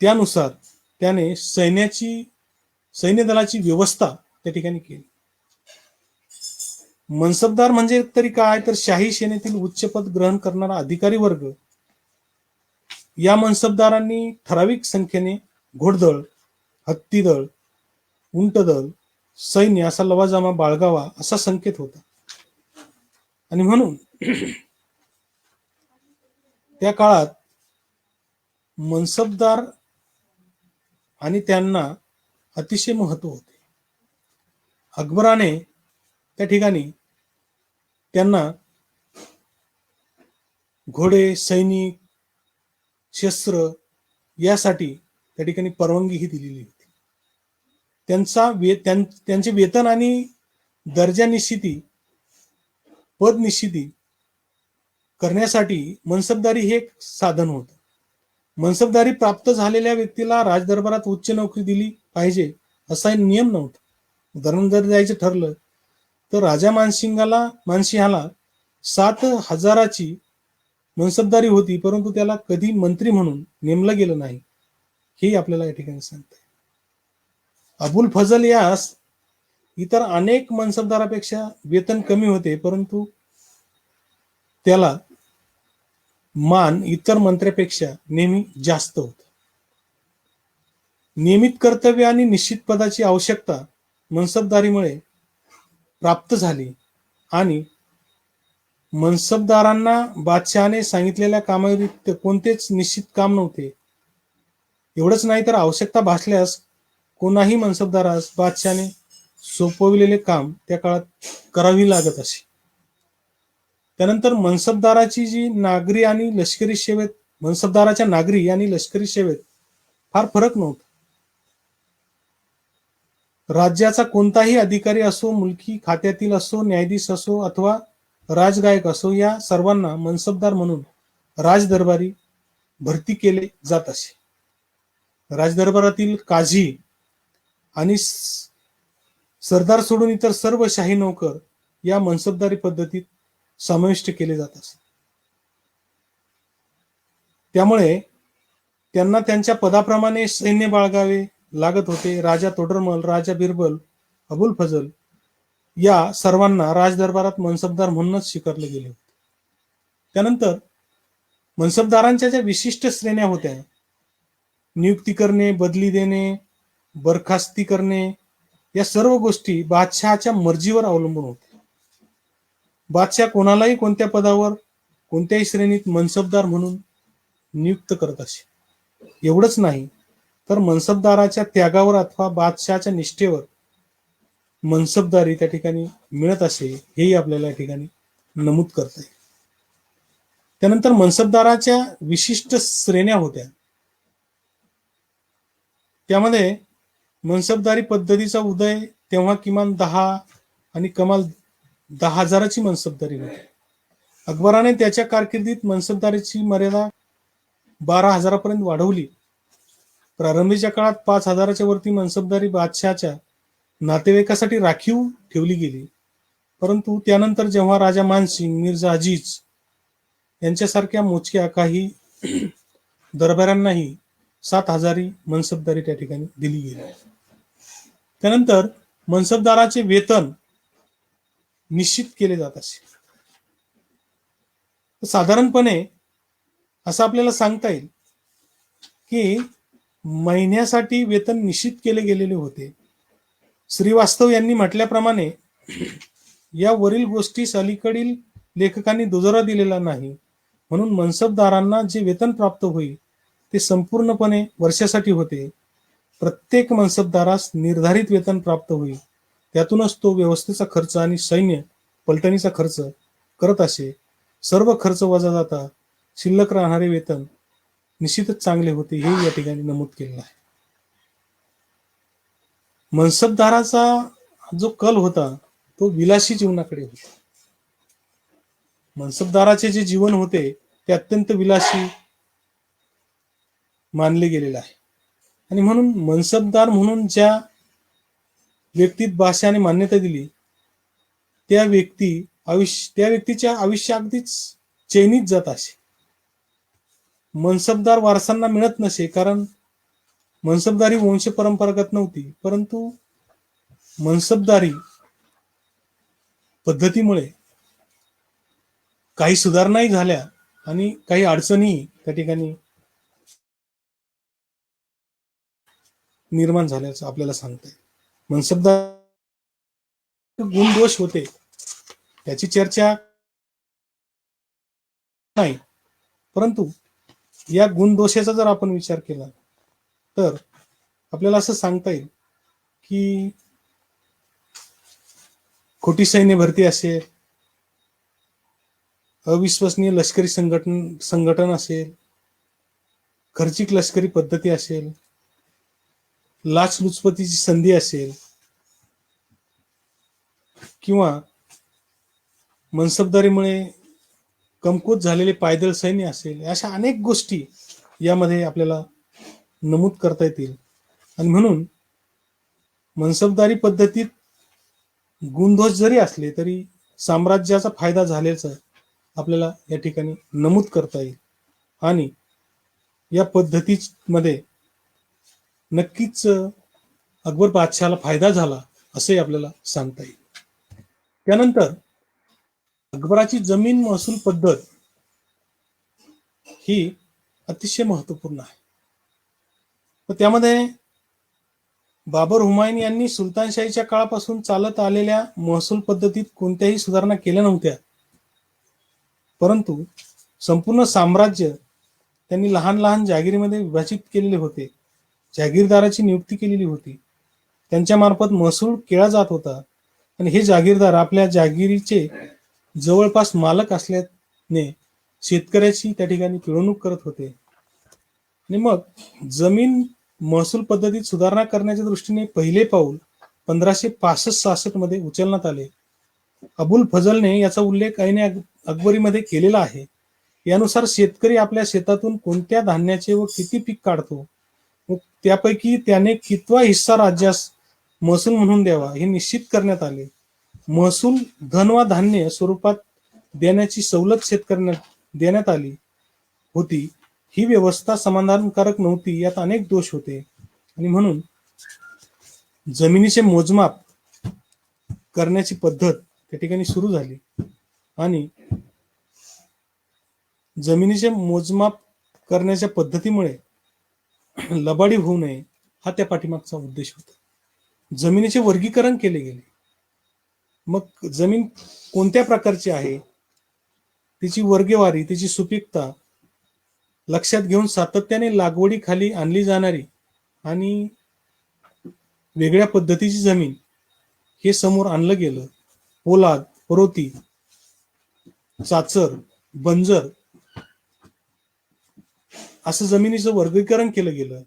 त्यानुसार त्याने सैन्य दलाची व्यवस्था त्या ठिकाणी केली. मनसबदार म्हणजे तरी काय, तर शाही सेनेतील उच्चपद ग्रहण करणारा अधिकारी वर्ग. या मनसबदारांनी ठराविक संख्येने घोडदळ, हत्तीदळ, उंटदळ, सैन्य असा लवाजमा बाळगावा असा संकेत होता. आणि म्हणून त्या काळात मनसबदार आणि त्यांना अतिशय महत्व होते. अकबराने त्या ठिकाणी त्यांना घोडे, सैनिक, शस्त्र यासाठी त्या ठिकाणी परवानगीही दिलेली होती. त्यांचे वेतन आणि दर्जा निश्चिती, पद निश्चिती करण्यासाठी मनसबदारी हे एक साधन होतं. मनसबदारी प्राप्त झालेल्या व्यक्तीला राजदरबारात उच्च नोकरी दिली पाहिजे असा नियम नव्हता. उदाहरण जर द्यायचं ठरलं तर राजा मानसिंहाला 7,000ची मनसबदारी होती, परंतु त्याला कधी मंत्री म्हणून नेमलं गेलं नाही, हे आपल्याला या ठिकाणी सांगता येईल. अबुल फजल यास इतर अनेक मनसबदारापेक्षा वेतन कमी होते, परंतु त्याला मान इतर मंत्र्यापेक्षा नेहमी जास्त होता. नियमित कर्तव्य आणि निश्चित पदाची आवश्यकता मनसबदारीमुळे प्राप्त झाली आणि मनसबदारांना बादशहाने सांगितलेल्या कामाव्यतिरिक्त कोणतेच निश्चित काम नव्हते. एवढंच नाही तर आवश्यकता भासल्यास कोणाही मनसबदारास बादशहाने सोपविलेले काम त्या काळात करावी लागत असे. त्यानंतर मनसबदाराच्या नागरी आणि लष्करी सेवेत फार फरक नव्हता. राज्याचा कोणताही अधिकारी असो, मुलकी खात्यातील असो, न्यायाधीश असो अथवा राजगायक असो, या सर्वांना मनसबदार म्हणून राजदरबारी भरती केले जात असे. राजदरबारातील काझी आणि सरदार सोडून इतर सर्व शाही नौकर या मनसबदारी पद्धतीत समाविष्ट केले जात असत. त्यामुळे त्यांना त्यांच्या पदाप्रमाणे सैन्य बाळगावे लागत होते. राजा तोडरमल, राजा बिरबल, अबुल फजल या सर्वांना राजदरबारात मनसबदार म्हणूनच स्वीकारले गेले होते. त्यानंतर मनसबदारांच्या ज्या विशिष्ट श्रेण्या होत्या, नियुक्ती करणे, बदली देणे, बरखास्ती करणे, या सर्व गोष्टी बादशहाच्या मर्जीवर अवलंबून होत्या. बादशाह कोणालाही कोणत्या पदावर, कोणत्याही श्रेणीत मनसबदार म्हणून नियुक्त करत असे. एवढंच नाही तर मनसबदाराच्या त्यागावर अथवा बादशहाच्या निष्ठेवर मनसबदारी त्या ठिकाणी मिळत असे, हेही आपल्याला या ठिकाणी नमूद करता येईल. त्यानंतर मनसबदाराच्या विशिष्ट श्रेण्या होत्या. त्यामध्ये मनसबदारी पद्धतीचा उदय तेव्हा किमान 10 आणि कमाल 10,000ची मनसबदारी होती. अकबराने त्याच्या कारकिर्दीत मनसबदारीची मर्यादा 12,000पर्यंत वाढवली. प्रारंभीच्या काळात 5,000च्या वरती मनसबदारी बादशहाच्या नातेवाईकासाठी राखीव ठेवली गेली, परंतु त्यानंतर जेव्हा राजा मानसिंग, मिर्झा अजीज यांच्यासारख्या मोजक्या काही दरबारांनाही 7,000 मनसबदारी त्या ठिकाणी दिली गेली. त्यानंतर मनसबदाराचे वेतन निश्चित केले जात असे. साधारणपणे असं आपल्याला सांगता येईल की महिन्यासाठी वेतन निश्चित केले गेलेले होते. श्रीवास्तव यांनी म्हटल्याप्रमाणे या वरील गोष्टीस अलीकडील लेखकांनी दुजोरा दिलेला नाही, म्हणून मनसबदारांना जे वेतन प्राप्त होईल ते संपूर्णपणे वर्षासाठी होते. प्रत्येक मनसबदारास निर्धारित वेतन प्राप्त होईल, त्यातूनच तो व्यवस्थेचा खर्च आणि सैन्य पलटणीचा खर्च करत असे. सर्व खर्च वजा जाता शिल्लक राहणारे वेतन निश्चितच चांगले होते, हे या ठिकाणी नमूद केलेलं आहे. मनसबदाराचा जो कल होता तो विलासी जीवनाकडे होता. मनसबदाराचे जे जीवन होते ते अत्यंत विलासी मानले गेलेले आहे. आणि म्हणून मनसबदार म्हणून ज्या व्यक्तीत बादशहाने मान्यता दिली त्या व्यक्तीच्या आयुष्य अगदीच चैनीत जात असे. मनसबदार वारसांना मिळत नसे, कारण मनसबदारी वंश परंपरागत नव्हती, परंतु मनसबदारी पद्धतीमुळे काही सुधारणाही झाल्या आणि काही अडचणी त्या ठिकाणी निर्माण झाल्याचं आपल्याला सांगता येईल. मनसबदार गुणदोष होते त्याची चर्चा नाही, परंतु या गुणदोषाचा जर आपण विचार केला तर आपल्याला असं सांगता येईल की खोटी सैन्य भरती असेल, अविश्वसनीय लष्करी संघटन असेल, खर्चिक लष्करी पद्धती असेल, लाचलुचपतीची संधी असेल किंवा मनसबदारीमुळे कमकुवत झालेले पायदळ सैन्य असेल, अशा अनेक गोष्टी यामध्ये आपल्याला नमूद करता येतील. आणि म्हणून मनसबदारी पद्धतीत गुणदोष जरी असले तरी साम्राज्याचा फायदा झाल्याचं आपल्याला या ठिकाणी नमूद करता येईल. आणि या पद्धतीमध्ये नक्कीच अकबर बादशहाला फायदा झाला असे आपल्याला सांगता येईल. त्यानंतर अकबराची जमीन महसूल पद्धत ही अतिशय महत्वपूर्ण आहे. तर त्यामध्ये बाबर हुमायून यांनी सुलतानशाहीच्या काळापासून चालत आलेल्या महसूल पद्धतीत कोणत्याही सुधारणा केल्या नव्हत्या, परंतु संपूर्ण साम्राज्य त्यांनी लहान लहान जागिरीमध्ये विभाजित केलेले होते. जागीरदाराची नियुक्ती केलेली होती, त्यांच्या मार्फत महसूल केला जात होता आणि हे जागीरदार आपल्या जागिरीचे जवळपास मालक असल्याने शेतकऱ्याची त्या ठिकाणी पिळवणूक करत होते. आणि मग जमीन महसूल पद्धतीत सुधारणा करण्याच्या दृष्टीने पहिले पाऊल 1565-66 मध्ये उचलण्यात आले. अबुल फजलने याचा उल्लेख ऐने अकबरीमध्ये केलेला आहे. यानुसार शेतकरी आपल्या शेतातून कोणत्या धान्याचे व किती पीक काढतो व त्यापैकी त्याने कितवा हिस्सा राज्यास महसूल म्हणून द्यावा हे निश्चित करण्यात आले. महसूल धन व धान्य स्वरूपात देण्याची सवलत शेतकऱ्यांना देण्यात आली होती. ही व्यवस्था समाधानकारक नव्हती, यात अनेक दोष होते आणि म्हणून जमिनीचे मोजमाप करण्याची पद्धत त्या ठिकाणी सुरू झाली आणि जमिनीचे मोजमाप करण्याच्या पद्धतीमुळे लबाडी होऊ नये हा त्या पाठीमागचा उद्देश होता. जमिनीचे वर्गीकरण केले गेले. मग जमीन कोणत्या प्रकारची आहे, तिची वर्गवारी, तिची सुपीकता लक्षात घेऊन सातत्याने लागवडीखाली आणली जाणारी आणि वेगळ्या पद्धतीची जमीन हे समोर आणलं गेलं. पोलाद, परोती, चाचर, बंजर असं जमिनीचं वर्गीकरण केलं गेलं.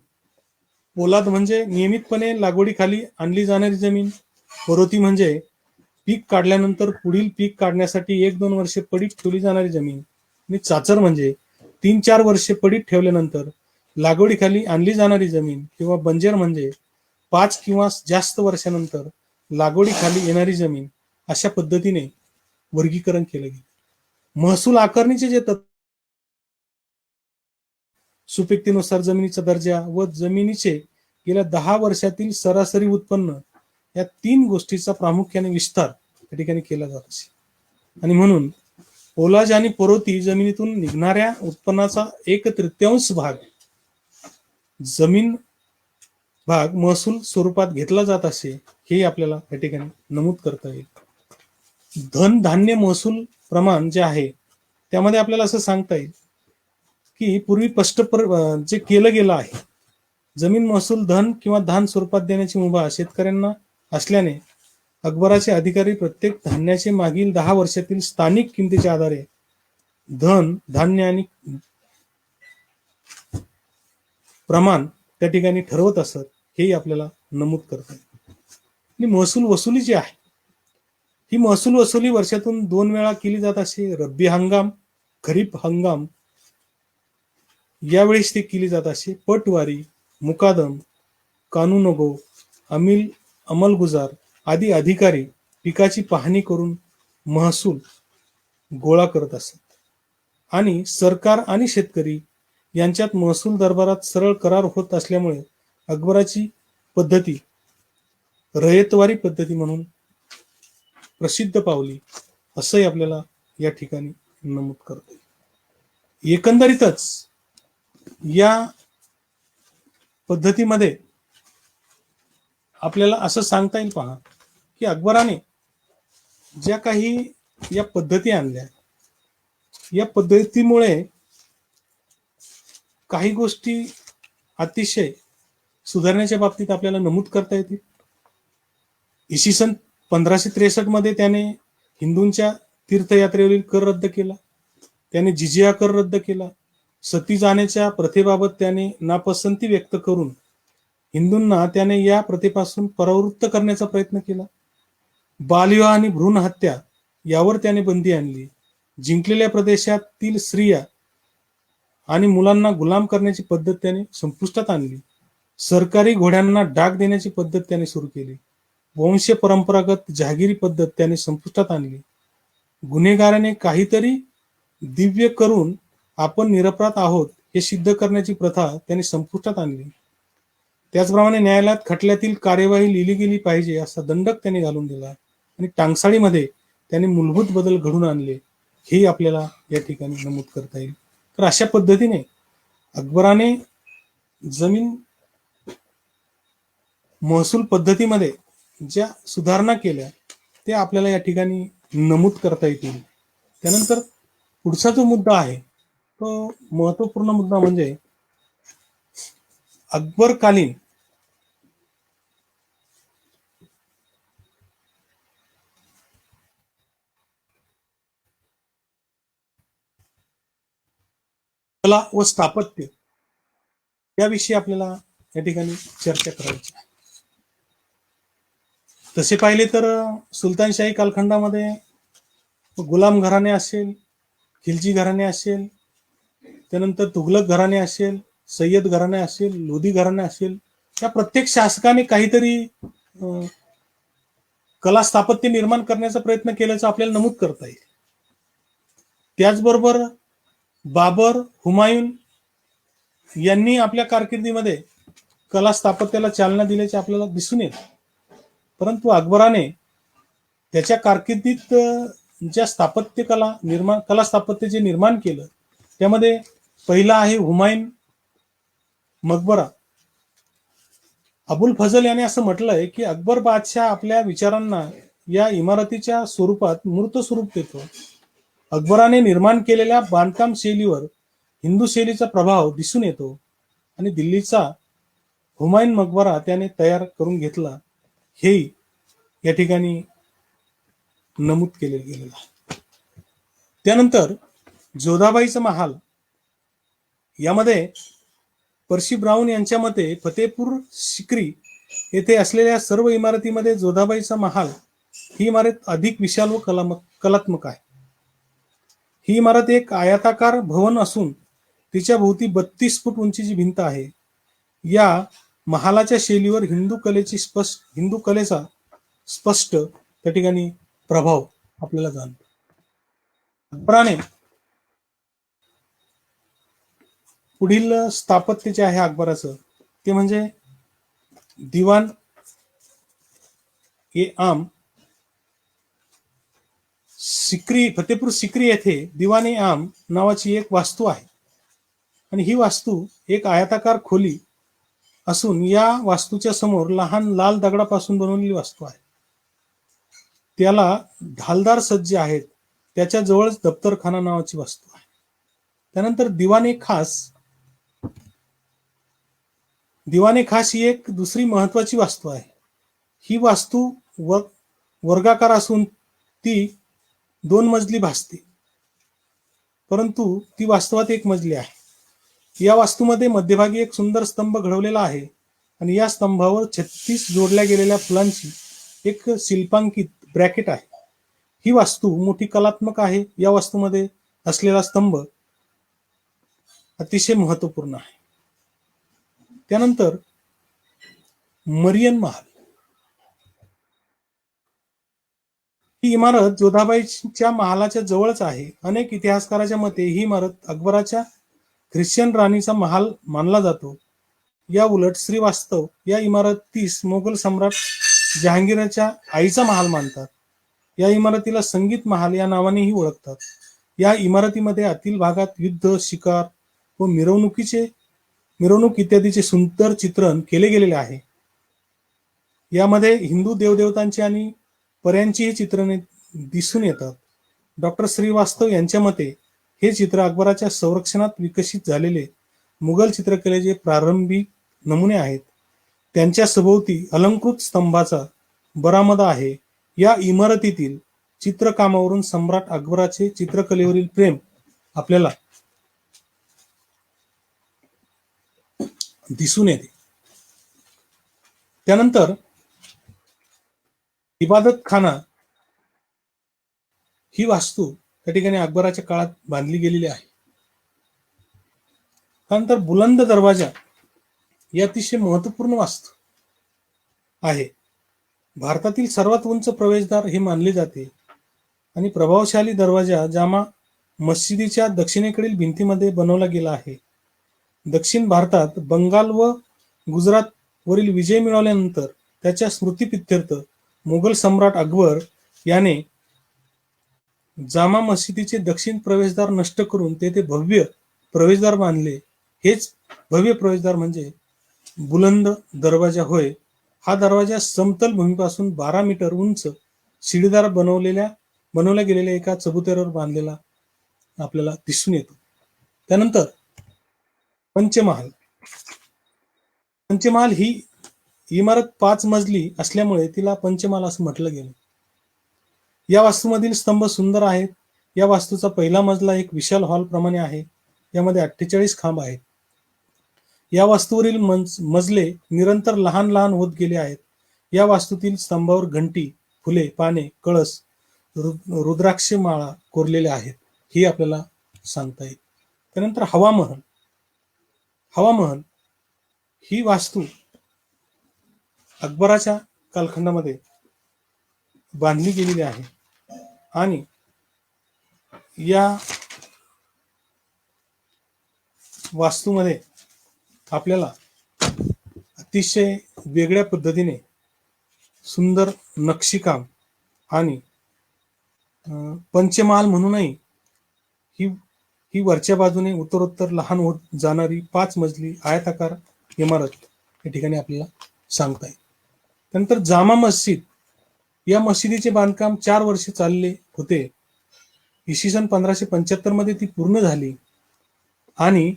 पोलाद म्हणजे नियमितपणे लागवडीखाली आणली जाणारी जमीन. परोती म्हणजे पीक काढल्यानंतर पुढील पीक काढण्यासाठी 1-2 वर्षे पडीक ठेवली जाणारी जमीन. आणि चाचर म्हणजे 3-4 वर्षे पडीक ठेवल्यानंतर लागवडीखाली आणली जाणारी जमीन. किंवा बंजर म्हणजे 5 किंवा जास्त वर्षानंतर लागवडीखाली येणारी जमीन. अशा पद्धतीने वर्गीकरण केलं गेलं. महसूल आकारणीचे जे सुपीकतेनुसार जमिनीचा दर्जा व जमिनीचे गेल्या 10 वर्षातील सरासरी उत्पन्न या 3 गोष्टीचा प्रामुख्याने विस्तार त्या ठिकाणी केला जात असे. आणि म्हणून पोलाद आणि परोती जमिनीतून निघणाऱ्या उत्पन्नाचा 1/3 भाग जमीन भाग महसूल स्वरूपात घेतला जात असे, हे आपल्याला या ठिकाणी नमूद करता येईल. धन धान्य महसूल प्रमाण जे आहे त्यामध्ये आपल्याला असं सांगता येईल की पूर्वी स्पष्ट जे केलं गेलं आहे, जमीन महसूल धन किंवा धान स्वरूपात देण्याची मुभा शेतकऱ्यांना असल्याने अकबराचे अधिकारी प्रत्येक धान्याचे मागील 10 वर्षातील स्थानिक किमतीच्या आधारे धन धान्य आणि प्रमाण त्या ठिकाणी ठरवत असत, हेही आपल्याला नमूद करता येईल. आणि महसूल वसुली जी आहे ही महसूल वसुली वर्षातून 2 वेळा केली जात असे. रब्बी हंगाम, खरीप हंगाम यावेळेस ते केली जात असे. पटवारी, मुकादम, कानूनगो, अंमलगुजार आदी अधिकारी पिकाची पाहणी करून महसूल गोळा करत असत आणि सरकार आणि शेतकरी यांच्यात महसूल दरबारात सरळ करार होत असल्यामुळे अकबराची पद्धती रयतवारी पद्धती म्हणून प्रसिद्ध पावली असंही आपल्याला या ठिकाणी नमूद करता येईल. एकंदरीतच या पद्धतीमध्ये आपल्याला असं सांगता येईल पहा की अकबराने ज्या काही या पद्धती आणल्या, या पद्धतीमुळे काही गोष्टी अतिशय सुधारण्याच्या बाबतीत आपल्याला नमूद करता येतील. इसवी सन 1563 मध्ये त्याने हिंदूंच्या तीर्थयात्रेवरील कर रद्द केला, त्याने जिजिया कर रद्द केला, सती जाण्याच्या प्रथेबाबत त्याने नापसंती व्यक्त करून हिंदूंना त्याने या प्रथेपासून परावृत्त करण्याचा प्रयत्न केला. बालविवाह आणि भ्रूण हत्या यावर त्याने बंदी आणली. जिंकलेल्या प्रदेशातील स्त्रिया आणि मुलांना गुलाम करण्याची पद्धत त्याने संपुष्टात आणली. सरकारी घोड्यांना डाक देण्याची पद्धत त्याने सुरू केली. वंश परंपरागत जहागिरी पद्धत त्याने संपुष्टात आणली. गुन्हेगाराने काहीतरी दिव्य करून आपण निरपराध आहोत हे सिद्ध करण्याची प्रथा त्याने संपुष्टात आणली. त्याचप्रमाणे न्यायालयात खटल्यातील कार्यवाही लिहिली गेली पाहिजे असा दंडक त्याने घालून दिला आणि टांगसाळीमध्ये त्याने मूलभूत बदल घडून आणले, हे आपल्याला या ठिकाणी नमूद करता येईल. तर अशा पद्धतीने अकबराने जमीन महसूल पद्धतीमध्ये ज्या सुधारणा केल्या ते आपल्याला या ठिकाणी नमूद करता येतील. त्यानंतर पुढचा जो मुद्दा आहे तो महत्वपूर्ण मुद्दा म्हणजे अकबरकालीन कला व स्थापत्य याविषयी आपल्याला या ठिकाणी चर्चा करायची आहे. तसे पाहिले तर सुलतानशाही कालखंडामध्ये गुलाम घराणे असेल, खिलजी घराणे असेल, त्यानंतर तुघलक घराणे असेल, सय्यद घराणे असेल, लोधी घराणे असेल, या प्रत्येक शासकाने काहीतरी कला स्थापत्य निर्माण करण्याचा प्रयत्न केल्याचं आपल्याला नमूद करता येईल. त्याचबरोबर बाबर, हुमायून यांनी आपल्या कारकिर्दीमध्ये कला स्थापत्याला चालना दिल्याचे आपल्याला दिसून येते. परंतु अकबराने त्याच्या कारकिर्दीत ज्या स्थापत्य कला स्थापत्य जे निर्माण केलं त्यामध्ये पहिला आहे हुमायून मकबरा. अबुल फजल याने असं म्हटलंय की अकबर बादशाह आपल्या विचारांना या इमारतीच्या स्वरूपात मूर्त स्वरूप देतो. अकबराने निर्माण केलेल्या बांधकाम शैलीवर हिंदू शैलीचा प्रभाव दिसून येतो आणि दिल्लीचा हुमायून मकबरा त्याने तयार करून घेतला, हेही या ठिकाणी नमूद केले गेलेलं आहे. त्यानंतर जोधाबाईचा महाल यामध्ये पर्शी ब्राऊन यांच्या मते फतेपूर सिक्री येथे असलेल्या सर्व इमारतीमध्ये जोधाबाईचा महाल ही इमारत अधिक विशाल व कलात्मक आहे. ही इमारत एक आयताकार भवन असून तिच्या भोवती 32 फूट उंचीची भिंत आहे. या महालाच्या शैलीवर हिंदू कलेचा स्पष्ट त्या ठिकाणी प्रभाव आपल्याला जाणतो. अकबराने पुढील स्थापत्य जे आहे अकबराचं ते म्हणजे दिवाण ए आम सिक्री, फतेपूर सिक्री येथे दिवाण ए आम नावाची एक वास्तू आहे आणि ही वास्तू एक आयताकार खोली असून या वास्तूच्या समोर लहान लाल दगडापासून बनवलेली वास्तू आहे. त्याला ढालदार सज्जे आहेत. त्याच्या जवळच दफ्तरखाना नावाची वास्तू आहे. त्यानंतर दिवाने खास ही एक दुसरी महत्वाची वास्तू आहे. ही वास्तू वर्गाकार असून ती 2 मजली भासते, परंतु ती वास्तवात 1 मजली आहे. या वास्तूमध्ये मध्यभागी एक सुंदर स्तंभ घडवलेला आहे आणि या स्तंभावर 36 जोडल्या गेलेल्या फुलांची एक शिल्पांकित ब्रॅकेट आहे. ही वास्तू मोठी कलात्मक आहे. या वास्तूमध्ये असलेला स्तंभ अतिशय महत्वपूर्ण आहे. त्यानंतर मरियन महाल ही इमारत जोधाबाईच्या महालाच्या जवळच आहे. अनेक इतिहासकाराच्या मते ही इमारत अकबराच्या ख्रिश्चन राणीचा महाल मानला जातो. या उलट श्रीवास्तव या इमारतीस मोगल सम्राट जहांगीरच्या आईचा महाल मानतात. या इमारतीला संगीत महाल या नावानेही ओळखतात. या इमारतीमध्ये आतील भागात युद्ध, शिकार व मिरवणूक इत्यादीचे सुंदर चित्रण केले गेलेले आहे. यामध्ये हिंदू देवदेवतांची आणि पर्यांचीही चित्रणे दिसून येतात. डॉक्टर श्रीवास्तव यांच्या मते हे चित्र अकबराच्या संरक्षणात विकसित झालेले मुघल चित्रकलेचे प्रारंभिक नमुने आहेत. त्यांच्या सभोवती अलंकृत स्तंभाचा बरामदा आहे. या इमारतीतील चित्रकामावरून सम्राट अकबराचे चित्रकलेवरील प्रेम आपल्याला दिसून येते. त्यानंतर इबादत खाना ही वास्तू त्या ठिकाणी अकबराच्या काळात बांधली गेलेली आहे. त्यानंतर बुलंद दरवाजा ही अतिशय महत्वपूर्ण वास्तू आहे. भारतातील सर्वात उंच प्रवेशद्वार हे मानले जाते आणि प्रभावशाली दरवाजा जामा मशिदीच्या दक्षिणेकडील भिंतीमध्ये बनवला गेला आहे. दक्षिण भारतात बंगाल व गुजरात वरील विजय मिळवल्यानंतर त्याच्या स्मृतिप्रित्यर्थ मुघल सम्राट अकबर याने जामा मशिदीचे दक्षिण प्रवेशद्वार नष्ट करून तेथे भव्य प्रवेशद्वार बांधले. हेच भव्य प्रवेशद्वार म्हणजे बुलंद दरवाजा होय. हा दरवाजा समतल भूमीपासून 12 मीटर उंच शिडीदार बनवल्या गेलेल्या एका चबुतऱ्यावर बांधलेला आपल्याला दिसून येतो. त्यानंतर पंचमहाल ही इमारत 5 मजली असल्यामुळे तिला पंचमहाल असं म्हटलं गेलं. या वास्तूमधील स्तंभ सुंदर आहेत. या वास्तूचा पहिला मजला एक विशाल हॉल प्रमाणे आहे. यामध्ये 48 खांब आहेत. या वास्तूवरील मजले निरंतर लहान लहान होत गेले आहेत. या वास्तूतील स्तंभावर घंटी, फुले, पाने, कळस, रुद्राक्ष माळा कोरलेल्या आहेत हे आपल्याला सांगता येईल. त्यानंतर हवामहल ही वास्तू अकबराच्या कालखंडामध्ये बांधली गेलेली आहे आणि या वास्तूमध्ये आपल्याला अतिशय वेगळ्या पद्धतीने सुंदर नक्षीकाम आणि पंचमहाल म्हणूनही ही वरच्या बाजूने उत्तरोत्तर लहान होत जाणारी 5 मजली आयताकार इमारत या ठिकाणी आपल्याला सांगता येईल. त्यानंतर जामा मस्जिद या मशिदीचे बांधकाम 4 वर्षे चालले होते. इसवी सन 1575 मध्ये ती पूर्ण झाली आणि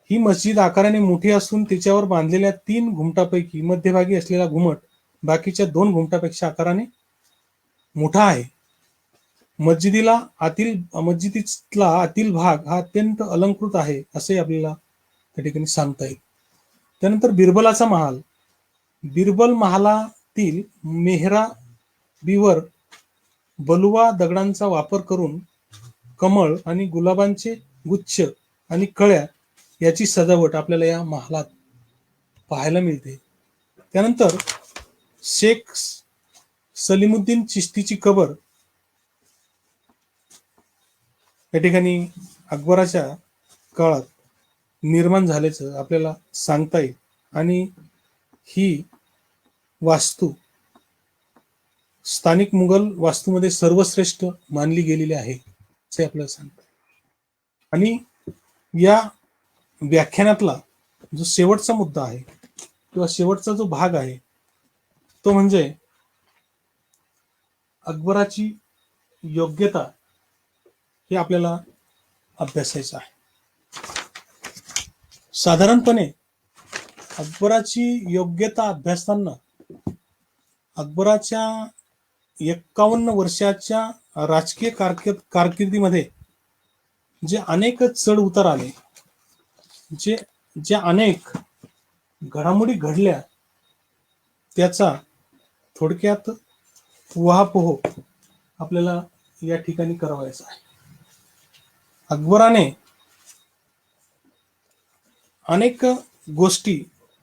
ही मस्जिद आकाराने मोठी असून तिच्यावर बांधलेल्या 3 घुमटापैकी मध्यभागी असलेला घुमट बाकीच्या 2 घुमटापेक्षा आकाराने मोठा आहे. मस्जिदीतला आतील भाग हा अत्यंत अलंकृत आहे असे आपल्याला त्या ठिकाणी सांगता येईल. त्यानंतर बिरबल महालातील मेहराबीवर बलुवा दगडांचा वापर करून कमळ आणि गुलाबांचे गुच्छ आणि कळ्या याची सजावट आपल्याला या महालात पाहायला मिळते. त्यानंतर शेख सलीमुद्दीन चिश्तीची कबर या ठिकाणी अकबराच्या काळात निर्माण झाल्याचं आपल्याला सांगता येईल आणि ही वास्तू स्थानिक मुघल वास्तूमध्ये सर्वश्रेष्ठ मानली गेलेली आहे असे आपल्याला सांगतात. आणि या व्याख्यानातला जो शेवटचा मुद्दा आहे किंवा शेवटचा जो भाग आहे तो म्हणजे अकबराची योग्यता हे आपल्याला अभ्यासायचं आहे. साधारणपणे अकबराची योग्यता अभ्यासताना अकबराच्या 51 वर्षाच्या राजकीय कारकिर्दीमध्ये जे अनेक चढ उतार आले, जे अनेक घडामोडी घडल्या त्याचा थोडक्यात उहापोह आपल्याला या ठिकाणी करावायचा आहे. अकबराने अनेक गोष्टी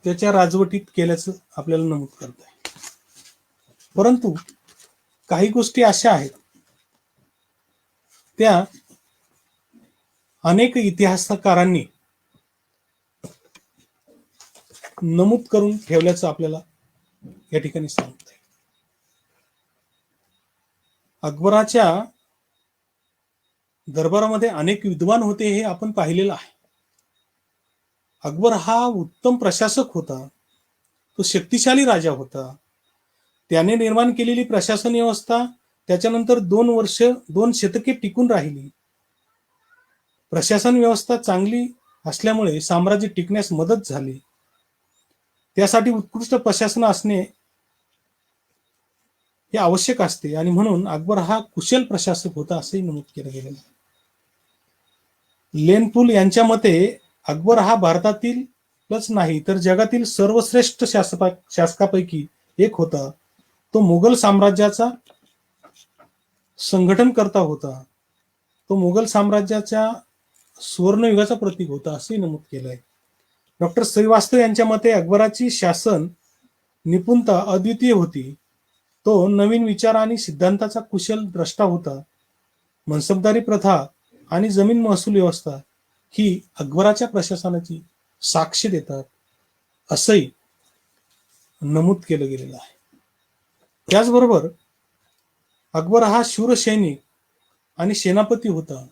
त्याच्या राजवटीत केल्याचं आपल्याला नमूद करत आहे. परंतु काही गोष्टी अशा आहेत त्या अनेक इतिहासकारांनी नमूद करून ठेवल्याचं आपल्याला या ठिकाणी सांगत आहे. अकबराच्या दरबारामध्ये अनेक विद्वान होते हे आपण पाहिलेलं आहे. अकबर हा उत्तम प्रशासक होता. तो शक्तिशाली राजा होता. त्याने निर्माण केलेली प्रशासन व्यवस्था त्याच्यानंतर 2 शतके टिकून राहिली. प्रशासन व्यवस्था चांगली असल्यामुळे साम्राज्य टिकण्यास मदत झाली. त्यासाठी उत्कृष्ट प्रशासन असणे हे आवश्यक असते आणि म्हणून अकबर हा कुशल प्रशासक होता असंही नमूद केलं गेलेलं आहे. लेनपूल यांच्या मते अकबर हा भारतातीलच नाही तर जगातील सर्वश्रेष्ठ शासकापैकी एक होता. तो मुघल साम्राज्याचा संघटनकर्ता होता. तो मुघल साम्राज्याच्या सुवर्णयुगाचा प्रतीक होता असंही नमूद केलं आहे. डॉक्टर श्रीवास्तव यांच्या मते अकबराची शासन निपुणता अद्वितीय होती. तो नवीन विचार आणि सिद्धांताचा कुशल द्रष्टा होता. मनसबदारी प्रथा आणि जमीन महसूल व्यवस्था ही अकबराच्या प्रशासनाची साक्ष देतात असंही नमूद केलं गेलेलं आहे. त्याचबरोबर अकबर हा शूर सैनिक आणि सेनापती होता.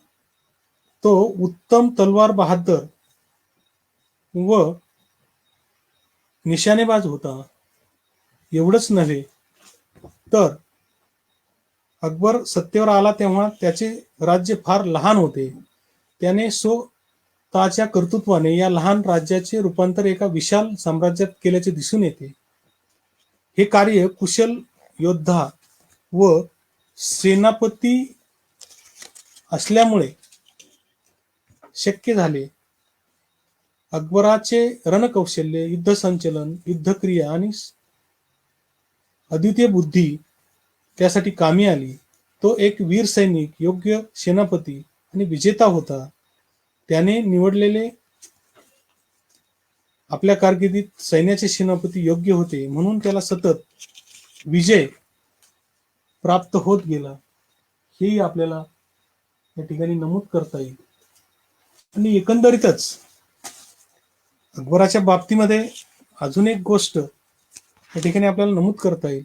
तो उत्तम तलवार बहादर व निशाणेबाज होता. एवढंच नव्हे तर अकबर सत्तेवर आला तेव्हा त्याचे राज्य फार लहान होते. त्याने स्वतःच्या कर्तृत्वाने या लहान राज्याचे रूपांतर एका विशाल साम्राज्यात केल्याचे दिसून येते. हे कार्य कुशल योद्धा व सेनापती असल्यामुळे शक्य झाले. अकबराचे रणकौशल्य, युद्ध संचलन, युद्धक्रिया आणि अद्वितीय बुद्धी त्यासाठी कामी आली. तो एक वीर सैनिक, योग्य सेनापती आणि विजेता होता. त्याने निवडलेले आपल्या कारकिर्दीत सैन्याचे सेनापती योग्य होते म्हणून त्याला सतत विजय प्राप्त होत गेला. हेही आपल्याला या ठिकाणी नमूद करता येईल. आणि एकंदरीतच अकबराच्या बाबतीमध्ये अजून एक गोष्ट या ठिकाणी आपल्याला नमूद करता येईल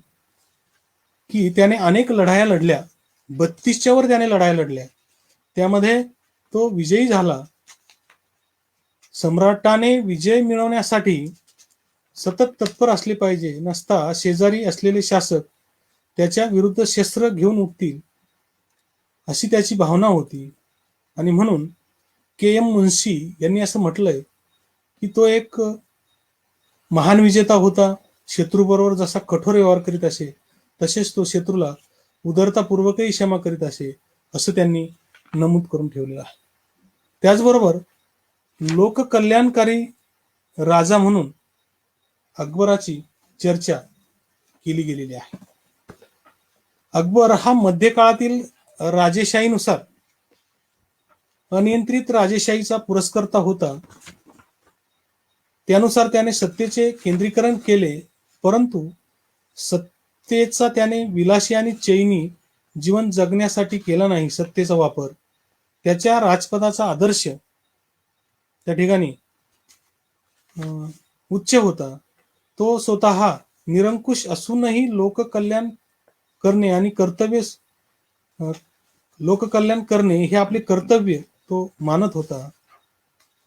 की त्याने अनेक लढाया लढल्या. 32च्या वर त्याने लढाया लढल्या. त्यामध्ये तो विजयी झाला. सम्राटाने विजय मिळवण्यासाठी सतत तत्पर असले पाहिजे नसता शेजारी असलेले शासक त्याच्या विरुद्ध शस्त्र घेऊन उठतील अशी त्याची भावना होती. आणि म्हणून के एम मुन्शी यांनी असं म्हटलंय की तो एक महान विजेता होता. शत्रूबरोबर जसा कठोर व्यवहार करीत असे तसेच तो शत्रूला उदारतापूर्वकही क्षमा करीत असे असं त्यांनी नमूद करून ठेवलेलं आहे. त्याचबरोबर लोककल्याणकारी राजा म्हणून अकबराची चर्चा केली गेलेली आहे. अकबर हा मध्यकाळातील राजेशाहीनुसार अनियंत्रित राजेशाहीचा पुरस्कर्ता होता. त्यानुसार त्याने सत्तेचे केंद्रीकरण केले, परंतु सत्तेचा त्याने विलासी आणि चैनी जीवन जगण्यासाठी केला नाही. सत्तेचा वापर त्याच्या राजपदाचा आदर्श त्या ठिकाणी उच्च होता. तो स्वतः निरंकुश असूनही लोककल्याण करणे आणि लोककल्याण करणे हे आपले कर्तव्य तो मानत होता.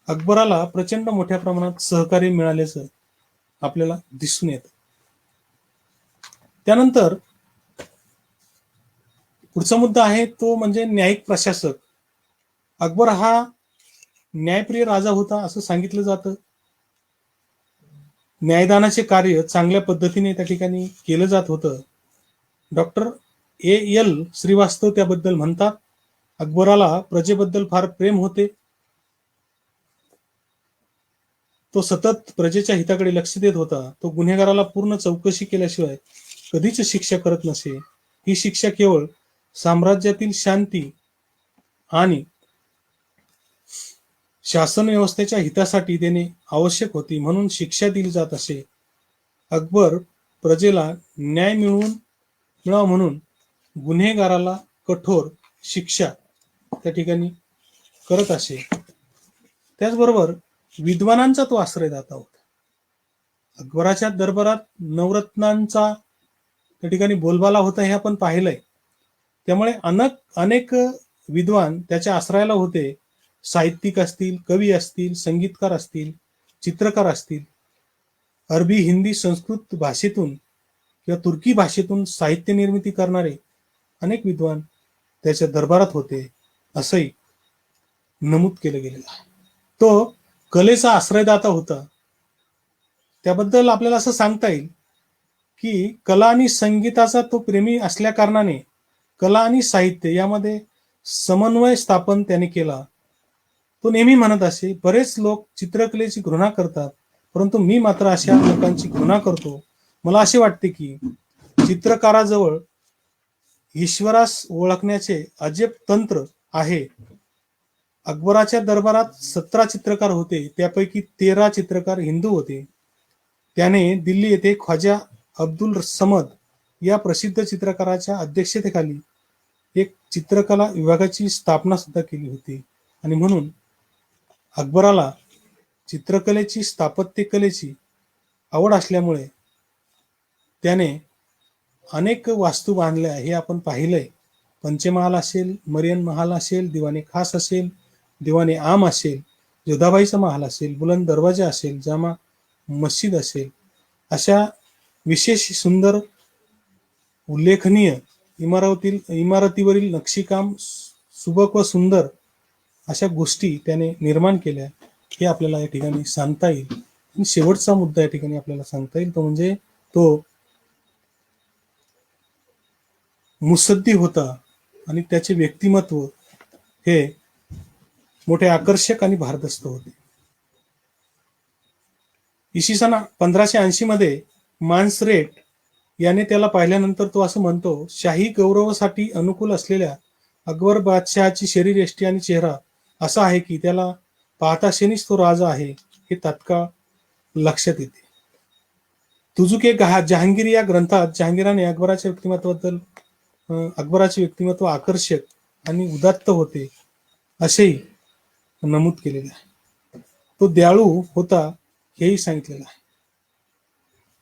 अकबराला प्रचंड मोठ्या प्रमाणात सहकार्य मिळाल्याचं आपल्याला दिसून येतं. त्यानंतर पुढचा मुद्दा आहे तो म्हणजे न्यायिक प्रशासक. अकबर हा न्यायप्रिय राजा होता असं सांगितलं जातं. न्यायदानाचे कार्य चांगल्या पद्धतीने त्या ठिकाणी केलं जात होतं. डॉक्टर एल श्रीवास्तव त्याबद्दल म्हणतात, अकबराला प्रजेबद्दल फार प्रेम होते. तो सतत प्रजेच्या हिताकडे लक्ष देत होता. तो गुन्हेगाराला पूर्ण चौकशी केल्याशिवाय कधीच शिक्षा करत नसे. ही शिक्षा केवळ साम्राज्यातील शांती आणि शासन व्यवस्थेच्या हितासाठी देणे आवश्यक होती म्हणून शिक्षा दिली जात असे. अकबर प्रजेला न्याय मिळावा म्हणून गुन्हेगाराला कठोर शिक्षा त्या ठिकाणी करत असे. त्याचबरोबर विद्वानांचा तो आश्रयदाता होता. अकबराच्या दरबारात नवरत्नांचा त्या ठिकाणी बोलबाला होता हे आपण पाहिलंय. त्यामुळे अनेक विद्वान त्याच्या आश्रयाला होते. साहित्यिक असतील, कवी असतील, संगीतकार असतील, चित्रकार असतील. अरबी, हिंदी, संस्कृत भाषेतून किंवा तुर्की भाषेतून साहित्य निर्मिती करणारे अनेक विद्वान त्याच्या दरबारात होते, असंही नमूद केलं गेलेलं आहे. तो कलेचा आश्रयदाता होता. त्याबद्दल आपल्याला असं सांगता येईल की कला आणि संगीताचा तो प्रेमी असल्या कारणाने कला आणि साहित्य यामध्ये समन्वय स्थापन त्याने केला. तो नेहमी म्हणत असे, बरेच लोक चित्रकलेची घृणा करतात, परंतु मी मात्र अशा लोकांची घृणा करतो. मला असे वाटते की चित्रकाराजवळ ईश्वरास ओळखण्याचे अजब तंत्र आहे. अकबराच्या दरबारात 17 चित्रकार होते, त्यापैकी 13 चित्रकार हिंदू होते. त्याने दिल्ली येथे ख्वाजा अब्दुल समद या प्रसिद्ध चित्रकाराच्या अध्यक्षतेखाली एक चित्रकला विभागाची स्थापना सुद्धा केली होती. आणि म्हणून अकबराला चित्रकलेची, स्थापत्यकलेची आवड असल्यामुळे त्याने अनेक वास्तू बांधल्या. हे आपण पाहिलंय. पंचमहाल असेल, मरियन महाल असेल, दिवाने खास असेल, दिवाने आम असेल, जोधाबाईचा महाल असेल, बुलंद दरवाजा असेल, जामा मस्जिद असेल, अशा विशेष सुंदर उल्लेखनीय इमारतीवरील नक्षीकाम सुबक व सुंदर अशा गोष्टी त्याने निर्माण केल्या. हे आपल्याला या ठिकाणी सांगता येईल. आणि शेवटचा मुद्दा या ठिकाणी आपल्याला सांगता येईल तो म्हणजे तो मुत्सद्दी होता आणि त्याचे व्यक्तिमत्व हे मोठे आकर्षक आणि भारदस्त होते. इसवी सन 1580 मध्ये मान्सरेट याने त्याला पाहिल्यानंतर तो असं म्हणतो, शाही गौरवासाठी अनुकूल असलेल्या अकबर बादशहाची शरीरयष्टी आणि चेहरा असा आहे की त्याला पाहता क्षणीच तो राजा आहे हे तात्काळ लक्षात येते. तुजुके जहांगीर या ग्रंथात जहांगीराने अकबराचे व्यक्तिमत्व आकर्षक आणि उदात्त होते असेही नमूद केलेले आहे. तो दयाळू होता हेही सांगितलेलं आहे.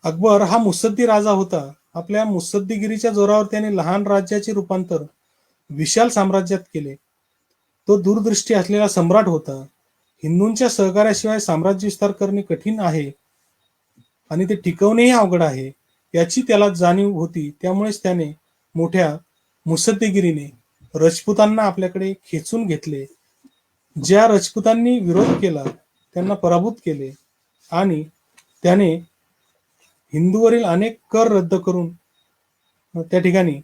अकबर हा मुत्सद्दी राजा होता. आपल्या मुत्सद्दीगिरीच्या जोरावर त्याने लहान राज्याचे रूपांतर विशाल साम्राज्यात केले. तो दूरदृष्टी असलेला सम्राट होता. हिंदूंच्या सहकार्याशिवाय साम्राज्य विस्तार करणे कठीण आहे आणि ते टिकवणेही अवघड आहे याची त्याला जाणीव होती. त्यामुळेच त्याने मोठ्या मुत्सद्देगिरीने राजपुतांना आपल्याकडे खेचून घेतले. ज्या राजपुतांनी विरोध केला त्यांना पराभूत केले आणि त्याने हिंदूवरील अनेक कर रद्द करून त्या ठिकाणी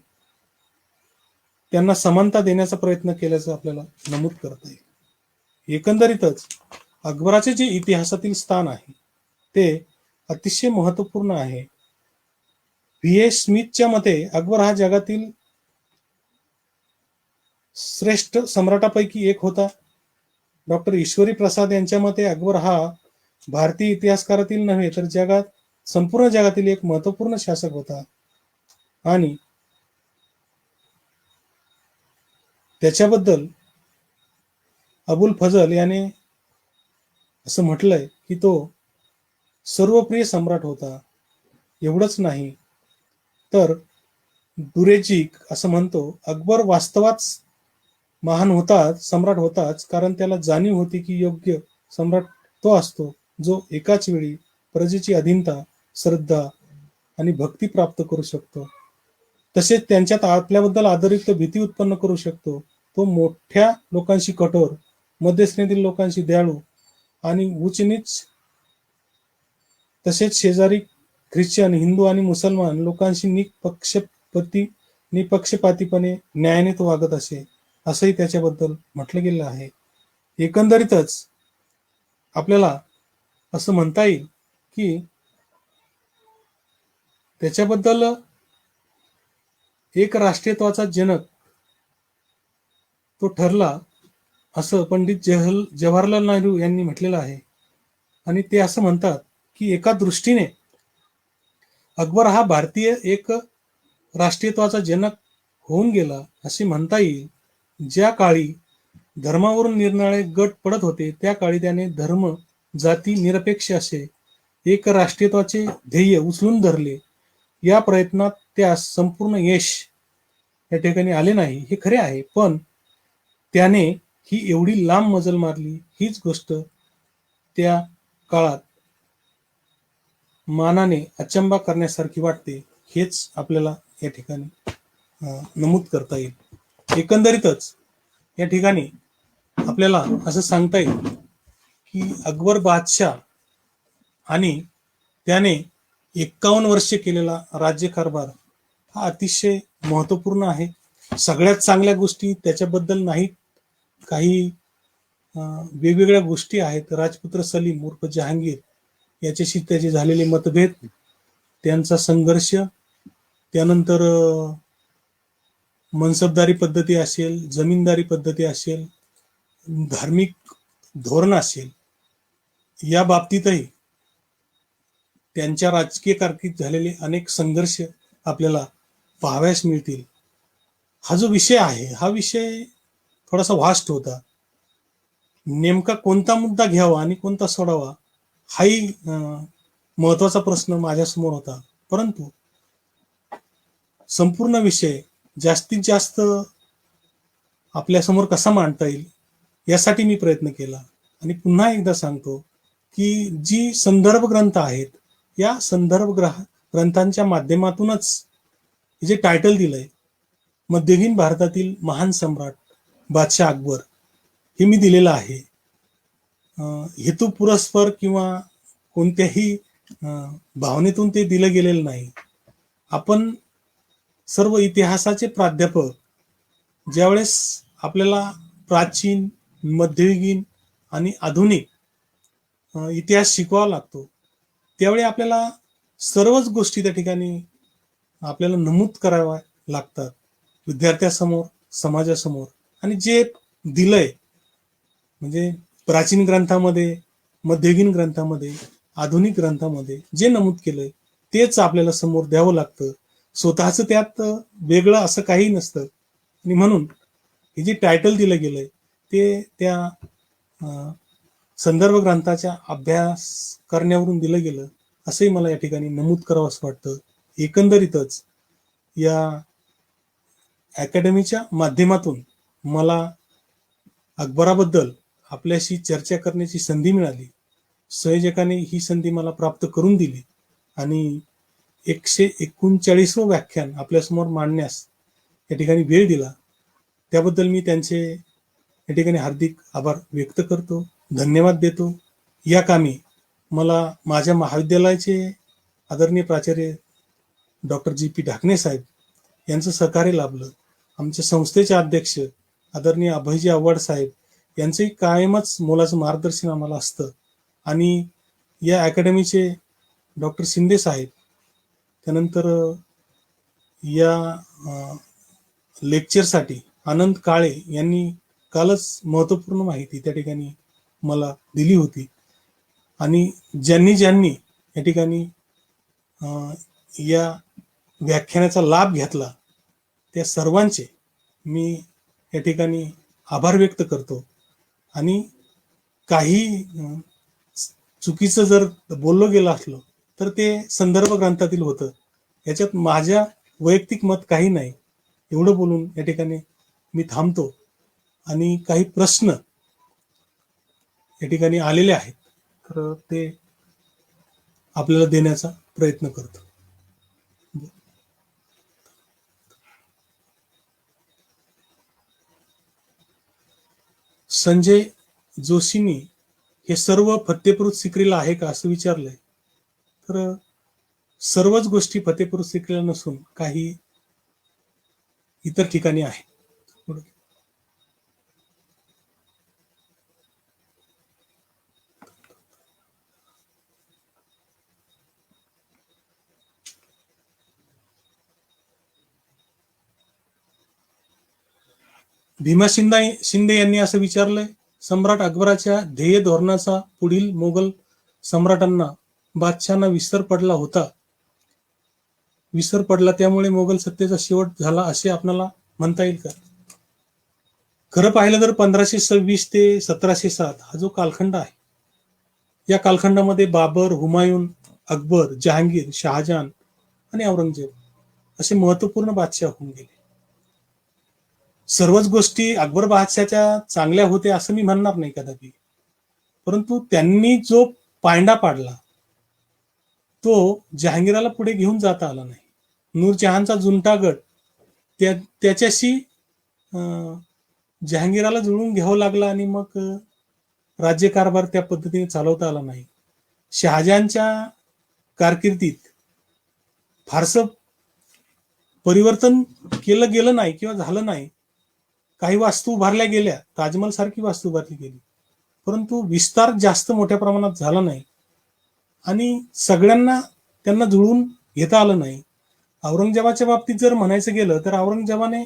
त्यांना समानता देण्याचा प्रयत्न केल्याचं आपल्याला नमूद करता येईल. एकंदरीतच अकबराचे जे इतिहासातील स्थान आहे ते अतिशय महत्वपूर्ण आहे. व्ही. ए. स्मिथच्या मते अकबर हा जगातील श्रेष्ठ सम्राटापैकी एक होता. डॉक्टर ईश्वरी प्रसाद यांच्या मते अकबर हा भारतीय इतिहासकारातील नव्हे तर संपूर्ण जगातील एक महत्वपूर्ण शासक होता आणि त्याच्याबद्दल अबुल फजल याने असं म्हटलंय की तो सर्वप्रिय सम्राट होता. एवढंच नाही तर दुरेजिक असं म्हणतो, अकबर वास्तवात महान होताच, सम्राट होताच, कारण त्याला जाणीव होती की योग्य सम्राट तो असतो जो एकाच वेळी प्रजेची अधीनता, श्रद्धा आणि भक्ती प्राप्त करू शकतो, तसेच त्यांच्यात आपल्याबद्दल आदरयुक्त भीती उत्पन्न करू शकतो. तो मोठ्या लोकांशी कठोर, मध्यश्रेणीतील लोकांशी दयाळू आणि उच्च नीच तसेच शेजारी ख्रिश्चन, हिंदू आणि मुसलमान लोकांशी निपक्षपातीपणे न्यायाने तो वागत असे, असंही त्याच्याबद्दल म्हटलं गेलं आहे. एकंदरीतच आपल्याला असं म्हणता येईल की त्याच्याबद्दल एक राष्ट्रीयत्वाचा जनक तो ठरला असं पंडित जवाहरलाल नेहरू यांनी म्हटलेलं आहे. आणि ते असं म्हणतात की एका दृष्टीने अकबर हा भारतीय एक राष्ट्रीयत्वाचा जनक होऊन गेला असे म्हणता येईल. ज्या काळी धर्मावरून निरनिराळे गट पडत होते त्या काळी त्याने धर्म, जाती निरपेक्ष असे एक राष्ट्रीयत्वाचे ध्येय उचलून धरले. या प्रयत्नात त्यास संपूर्ण यश या ठिकाणी आले नाही हे खरे आहे, पण त्याने ही एवढी लांब मजल मारली हीच गोष्ट त्या काळात मानाने अचंबा करण्यासारखी वाटते, हेच आपल्याला या ठिकाणी नमूद करता येईल. एकंदरीतच या ठिकाणी आपल्याला असं सांगता येईल की अकबर बादशाह आणि त्याने 51 वर्षे केलेला राज्यकारभार हा अतिशय महत्वपूर्ण आहे. सगळ्यात चांगल्या गोष्टी त्याच्याबद्दल नाहीत, काही वेगवेगळ्या गोष्टी आहेत. राजपुत्र सलीम उर्फ जहांगीर याच्याशी त्याचे झालेले मतभेद, त्यांचा संघर्ष, त्यानंतर मनसबदारी पद्धती असेल, जमीनदारी पद्धती असेल, धार्मिक धोरण असेल, या बाबतीतही त्यांच्या राजकीय कारकीर्दीत झालेले अनेक संघर्ष आपल्याला पाहावयास मिळतील. हा जो विषय आहे हा विषय थोडासा व्हास्ट होता. नेमका कोणता मुद्दा घ्यावा आणि कोणता सोडावा हाही महत्वाचा प्रश्न माझ्यासमोर होता, परंतु संपूर्ण विषय जास्तीत जास्त आपल्यासमोर कसा मांडता येईल यासाठी मी प्रयत्न केला. आणि पुन्हा एकदा सांगतो की जी संदर्भ ग्रंथ आहेत या संदर्भ ग्रंथांच्या माध्यमातूनच जे टायटल दिलंय मध्ययुगीन भारतातील महान सम्राट बादशाह अकबर हे मी दिलेलं आहे. हेतू पुरस्पर किंवा कोणत्याही भावनेतून ते दिलं गेलेलं नाही. आपण सर्व इतिहासाचे प्राध्यापक ज्यावेळेस आपल्याला प्राचीन, मध्ययुगीन आणि आधुनिक इतिहास शिकवावा लागतो त्यावेळी आपल्याला सर्वच गोष्टी त्या ठिकाणी आपल्याला नमूद कराव्या लागतात विद्यार्थ्यासमोर, समाजासमोर. आणि जे दिलंय म्हणजे प्राचीन ग्रंथामध्ये, मध्ययुगीन ग्रंथामध्ये, आधुनिक ग्रंथामध्ये जे नमूद केलंय तेच आपल्याला समोर द्यावं लागतं. स्वतःचं त्यात वेगळं असं काही नसतं. आणि म्हणून हे जे टायटल दिलं गेलंय ते त्या संदर्भ ग्रंथाच्या अभ्यास करण्यावरून दिलं गेलं असंही मला या ठिकाणी नमूद करावं असं वाटतं. एकंदरीतच या अकॅडमीच्या माध्यमातून मला अकबराबद्दल आपल्याशी चर्चा करण्याची संधी मिळाली. संयोजकाने ही संधी मला प्राप्त करून दिली आणि 139वं व्याख्यान आपल्यासमोर मांडण्यास या ठिकाणी वेळ दिला, त्याबद्दल मी त्यांचे या ठिकाणी हार्दिक आभार व्यक्त करतो, धन्यवाद देतो. या कामी मला माझ्या महाविद्यालयाचे आदरणीय प्राचार्य डॉक्टर जी.पी. ढाकणे साहेब यांचं सहकार्य लाभलं. आमच्या संस्थेचे अध्यक्ष आदरणीय अभयजी आव्हाड साहेब यांचंही कायमच मोलाचं मार्गदर्शन आम्हाला असतं. आणि या अकॅडमीचे डॉक्टर शिंदे साहेब, त्यानंतर या लेक्चरसाठी आनंद काळे यांनी कालच महत्त्वपूर्ण माहिती त्या ठिकाणी मला दिली होती. आणि ज्यांनी ज्यांनी या ठिकाणी या व्याख्यानाचा लाभ घेतला त्या सर्वांचे मी या ठिकाणी आभार व्यक्त करतो. आणि काही चुकीचं जर बोललो गेलं असलं तर ते संदर्भ ग्रंथातील होतं, याच्यात माझ्या वैयक्तिक मत काही नाही. एवढं बोलून या ठिकाणी मी थांबतो. आणि काही प्रश्न या ठिकाणी आलेले आहेत तर ते आपल्याला देण्याचा प्रयत्न करतो. संजय जोशींनी हे सर्व फतेपूर सिक्रीला आहे का असं विचारलंय. तर सर्वच गोष्टी फतेपूर सिक्रीला नसून काही इतर ठिकाणी आहे. भीमा शिंदे यांनी असं विचारलंय, सम्राट अकबराच्या ध्येय धोरणाचा पुढील मोगल सम्राटांना बादशहांना विसर पडला त्यामुळे मोगल सत्तेचा शेवट झाला असे आपल्याला म्हणता येईल का? खरं पाहिलं तर 1526 ते 1707 हा जो कालखंड आहे या कालखंडामध्ये बाबर, हुमायून, अकबर, जहांगीर, शहाजहान आणि औरंगजेब असे महत्वपूर्ण बादशाह होऊन गेले. सर्वच गोष्टी अकबर बादशाहच्या चांगल्या होत्या असं मी म्हणणार नाही कदापि, परंतु त्यांनी जो पायंडा पाडला तो जहांगीराला पुढे घेऊन जाता आला नाही. नूरजहानचा जुंटा गट त्याच्याशी जहांगीराला जुळून घ्यावं लागला आणि मग राज्यकारभार त्या पद्धतीने चालवता आला नाही. शहाजहानच्या कारकिर्दीत फारसं परिवर्तन केलं गेलं नाही किंवा झालं नाही. काही वास्तू उभारल्या गेल्या, ताजमहल सारखी वास्तू उभारली गेली, परंतु विस्तार जास्त मोठ्या प्रमाणात झाला नाही आणि सगळ्यांना त्यांना जुळून घेता आलं नाही. औरंगजेबाच्या बाबतीत जर म्हणायचं गेलं तर औरंगजेबाने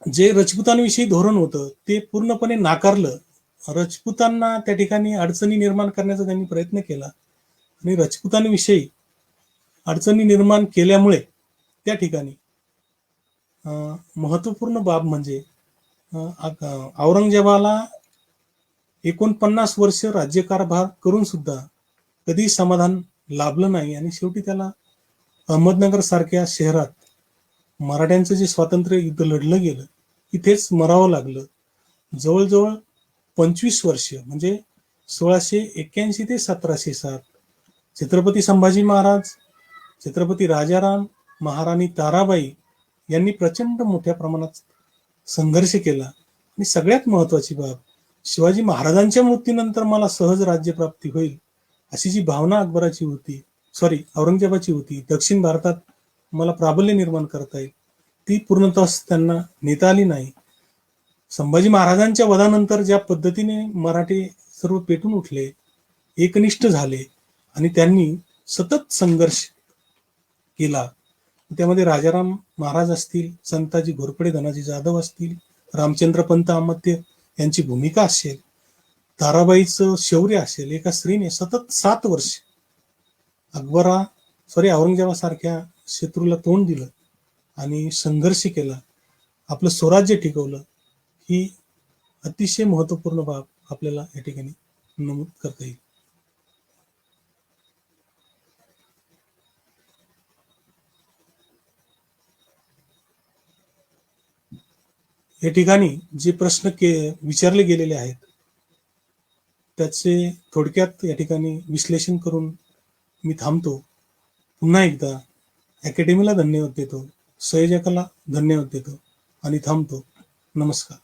जे राजपुतांविषयी धोरण होतं ते पूर्णपणे नाकारलं. राजपुतांना त्या ठिकाणी अडचणी निर्माण करण्याचा त्यांनी प्रयत्न केला आणि राजपुतांविषयी अडचणी निर्माण केल्यामुळे त्या ठिकाणी महत्वपूर्ण बाब म्हणजे औरंगजेबाला 49 वर्ष राज्यकारभार करून सुद्धा कधी समाधान लाभलं नाही आणि शेवटी त्याला अहमदनगर सारख्या शहरात मराठ्यांचं जे स्वातंत्र्य युद्ध लढलं गेलं इथेच मरावं लागलं. जवळजवळ 25 वर्ष म्हणजे 1681 ते 1707 छत्रपती संभाजी महाराज, छत्रपती राजाराम, महाराणी ताराबाई यांनी प्रचंड मोठ्या प्रमाणात संघर्ष केला आणि सगळ्यात महत्वाची बाब, शिवाजी महाराजांच्या मृत्यूनंतर मला सहज राज्यप्राप्ती होईल अशी जी भावना अकबराची होती, औरंगजेबाची होती, दक्षिण भारतात मला प्राबल्य निर्माण करता येईल, ती पूर्णतः त्यांना नेता आली नाही. संभाजी महाराजांच्या वधानंतर ज्या पद्धतीने मराठे सर्व पेटून उठले, एकनिष्ठ झाले आणि त्यांनी सतत संघर्ष केला. त्यामध्ये राजाराम महाराज असतील, संताजी घोरपडे धनाजी जाधव असतील, रामचंद्र पंत अमात्य यांची भूमिका असेल, ताराबाईचं शौर्य असेल, एका स्त्रीने सतत 7 वर्ष औरंगजेबासारख्या शत्रूला तोंड दिलं आणि संघर्ष केला, आपलं स्वराज्य टिकवलं. ही अतिशय महत्वपूर्ण बाब आपल्याला या ठिकाणी नमूद करता येईल. या ठिकाणी जे प्रश्न विचारले गेलेले आहेत त्याचे थोडक्यात या ठिकाणी विश्लेषण करून मी थांबतो. पुन्हा एकदा अकॅडमीला धन्यवाद देतो, संयोजकाला धन्यवाद देतो आणि थांबतो. नमस्कार.